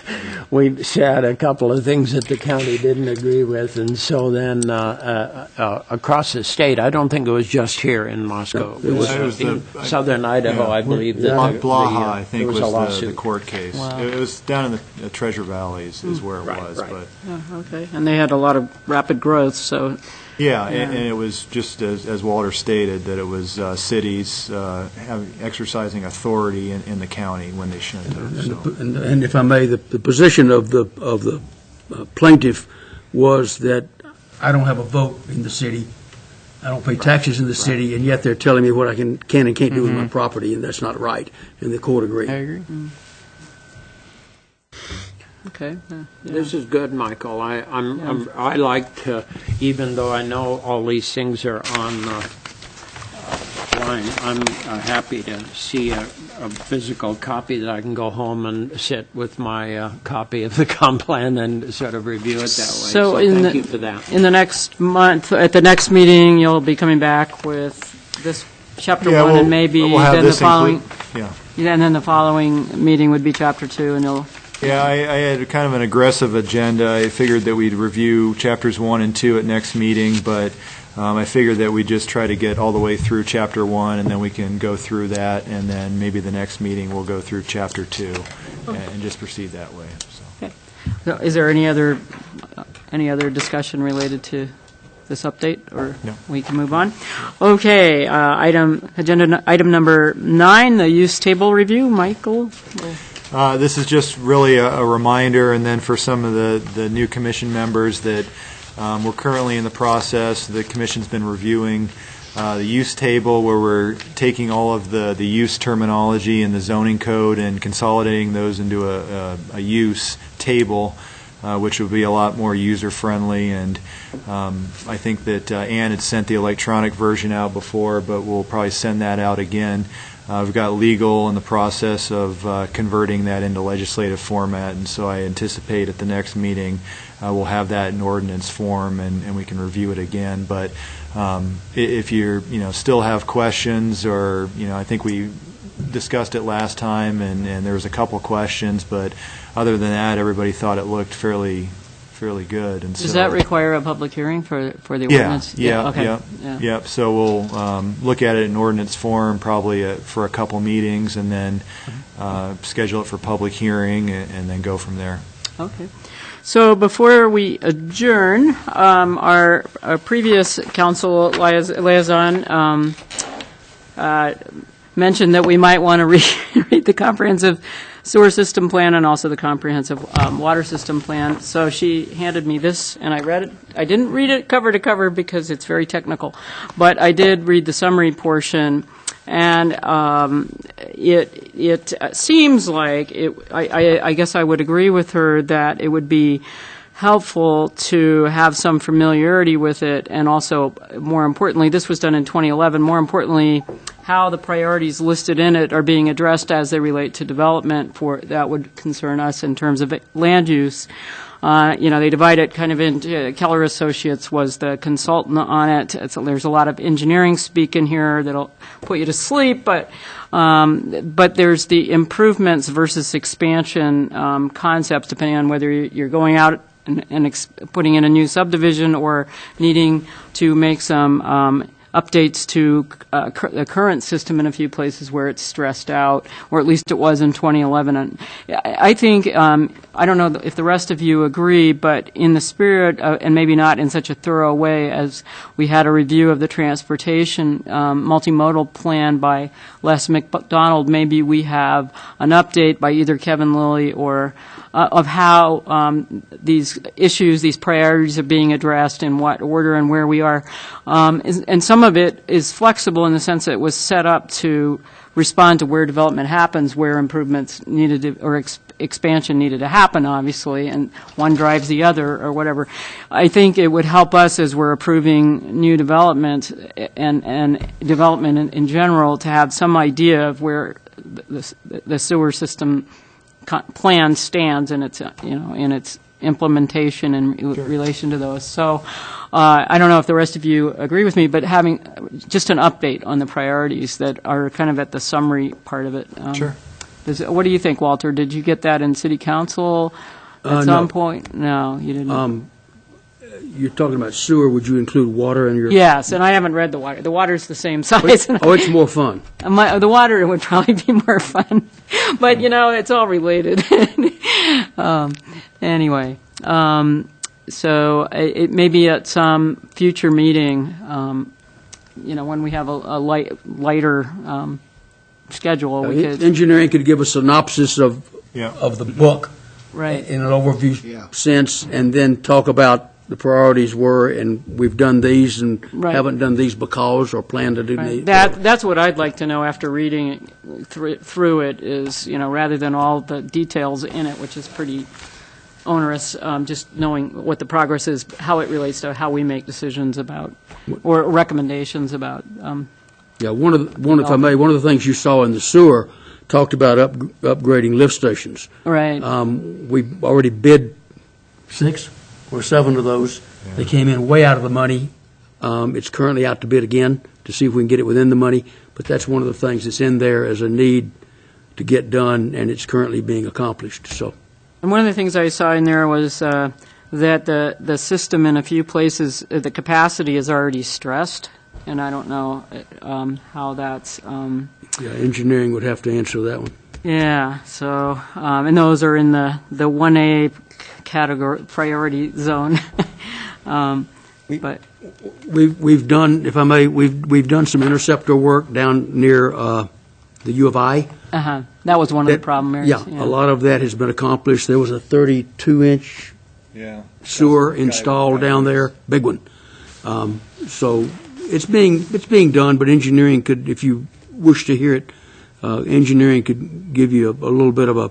we said a couple of things that the county didn't agree with, and so then across the state, I don't think it was just here in Moscow. No, it was in southern Idaho, I believe. Blaha, I think, was the court case. Wow. It was down in the Treasure Valleys is where it was. Right. But Okay, and they had a lot of rapid growth, so. Yeah, and it was just as Walter stated, that it was cities exercising authority in the county when they shouldn't have. And if I may, the position of the plaintiff was that I don't have a vote in the city, I don't pay taxes in the city, and yet they're telling me what I can and can't do with my property, and that's not right. And the court agreed. I agree. Okay. This is good, Michael. I like to, even though I know all these things are on line, I'm happy to see a physical copy that I can go home and sit with my copy of the comp plan and sort of review it that way. So thank you for that. In the next month, at the next meeting, you'll be coming back with this chapter 1, and maybe then the following. And then the following meeting would be chapter 2, and you'll. Yeah, I had kind of an aggressive agenda. I figured that we'd review chapters 1 and 2 at next meeting, but I figured that we'd just try to get all the way through chapter 1, and then we can go through that, and then maybe the next meeting we'll go through chapter 2 and just proceed that way. So. Okay. So is there any other discussion related to this update, or no. We can move on? Okay, agenda item number 9, the use table review. Michael? This is just really a reminder, and then for some of the new commission members that we're currently in the process. The commission's been reviewing the use table, where we're taking all of the use terminology in the zoning code and consolidating those into a use table, which will be a lot more user-friendly. And I think that Ann had sent the electronic version out before, but we'll probably send that out again. We've got legal in the process of converting that into legislative format, and so I anticipate at the next meeting we'll have that in ordinance form, and we can review it again. But if you're, still have questions, or I think we discussed it last time, and there was a couple questions, but other than that, everybody thought it looked fairly good. And does that require a public hearing for the ordinance? Yep. So we'll look at it in ordinance form, probably for a couple meetings, and then schedule it for public hearing, and then go from there. Okay. So before we adjourn, our previous council liaison mentioned that we might want to read the comprehensive sewer system plan and also the comprehensive water system plan. So she handed me this, and I read it. I didn't read it cover to cover because it's very technical, but I did read the summary portion, and it seems like I guess I would agree with her that it would be helpful to have some familiarity with it, and also, more importantly, this was done in 2011, more importantly, how the priorities listed in it are being addressed as they relate to development that would concern us in terms of land use. They divide it kind of into, Keller Associates was the consultant on it. There's a lot of engineering speak in here that'll put you to sleep, but there's the improvements versus expansion concepts, depending on whether you're going out putting in a new subdivision or needing to make some updates to the current system in a few places where it's stressed out, or at least it was in 2011. And I think, I don't know if the rest of you agree, but in the spirit, and maybe not in such a thorough way as we had a review of the transportation multimodal plan by Les McDonald, maybe we have an update by either Kevin Lilly or of how these issues, these priorities are being addressed, in what order and where we are. And some of it is flexible in the sense that it was set up to respond to where development happens, where improvements needed to, or expansion needed to happen, obviously, and one drives the other or whatever. I think it would help us as we're approving new development and development in general to have some idea of where the sewer system plan stands in its, in its implementation in relation to those. So I don't know if the rest of you agree with me, but having just an update on the priorities that are kind of at the summary part of it. Sure. What do you think, Walter? Did you get that in City Council at some point? No, you didn't. You're talking about sewer. Would you include water in your? Yes, and I haven't read the water. The water's the same size. It's more fun. The water would probably be more fun, but it's all related. Anyway, so it may be at some future meeting, when we have a lighter schedule. We could, engineering could give a synopsis of the book, right, in an overview sense, and then talk about the priorities were, and we've done these and haven't done these because, or plan to do these. That's what I'd like to know after reading through it is, rather than all the details in it, which is pretty onerous, just knowing what the progress is, how it relates to how we make decisions about, or recommendations about. If I may, one of the things you saw in the sewer talked about upgrading lift stations. Right. We've already bid 6 or 7 of those. Yeah. They came in way out of the money. It's currently out to bid again to see if we can get it within the money. But that's one of the things that's in there as a need to get done, and it's currently being accomplished. So. And one of the things I saw in there was that the system in a few places, the capacity is already stressed, and I don't know how that's. Engineering would have to answer that one. Yeah. So and those are in the 1A category priority zone. But we've done, if I may, we've done some interceptor work down near the U of I. That was one of the problem areas. Yeah, a lot of that has been accomplished. There was a 32-inch sewer installed down there, big one. So it's being done, but engineering could, if you wish to hear it, engineering could give you a little bit of a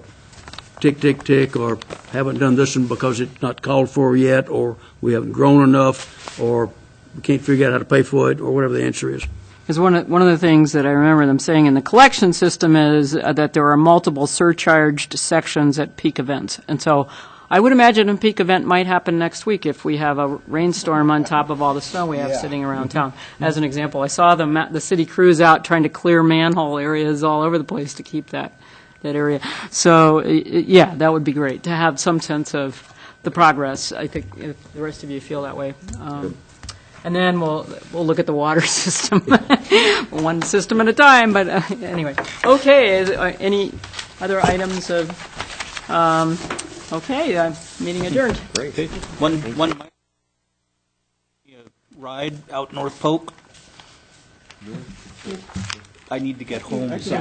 tick, tick, tick, or haven't done this one because it's not called for yet, or we haven't grown enough, or we can't figure out how to pay for it, or whatever the answer is. Because one of the things that I remember them saying in the collection system is that there are multiple surcharged sections at peak events. And so I would imagine a peak event might happen next week if we have a rainstorm on top of all the snow we have sitting around town. As an example, I saw the city crews out trying to clear manhole areas all over the place to keep that area. So, that would be great to have some sense of the progress. I think if the rest of you feel that way. And then we'll look at the water system, one system at a time. But anyway, okay. Any other items of? Okay, meeting adjourned. Great. One ride out North Polk. I need to get home. So.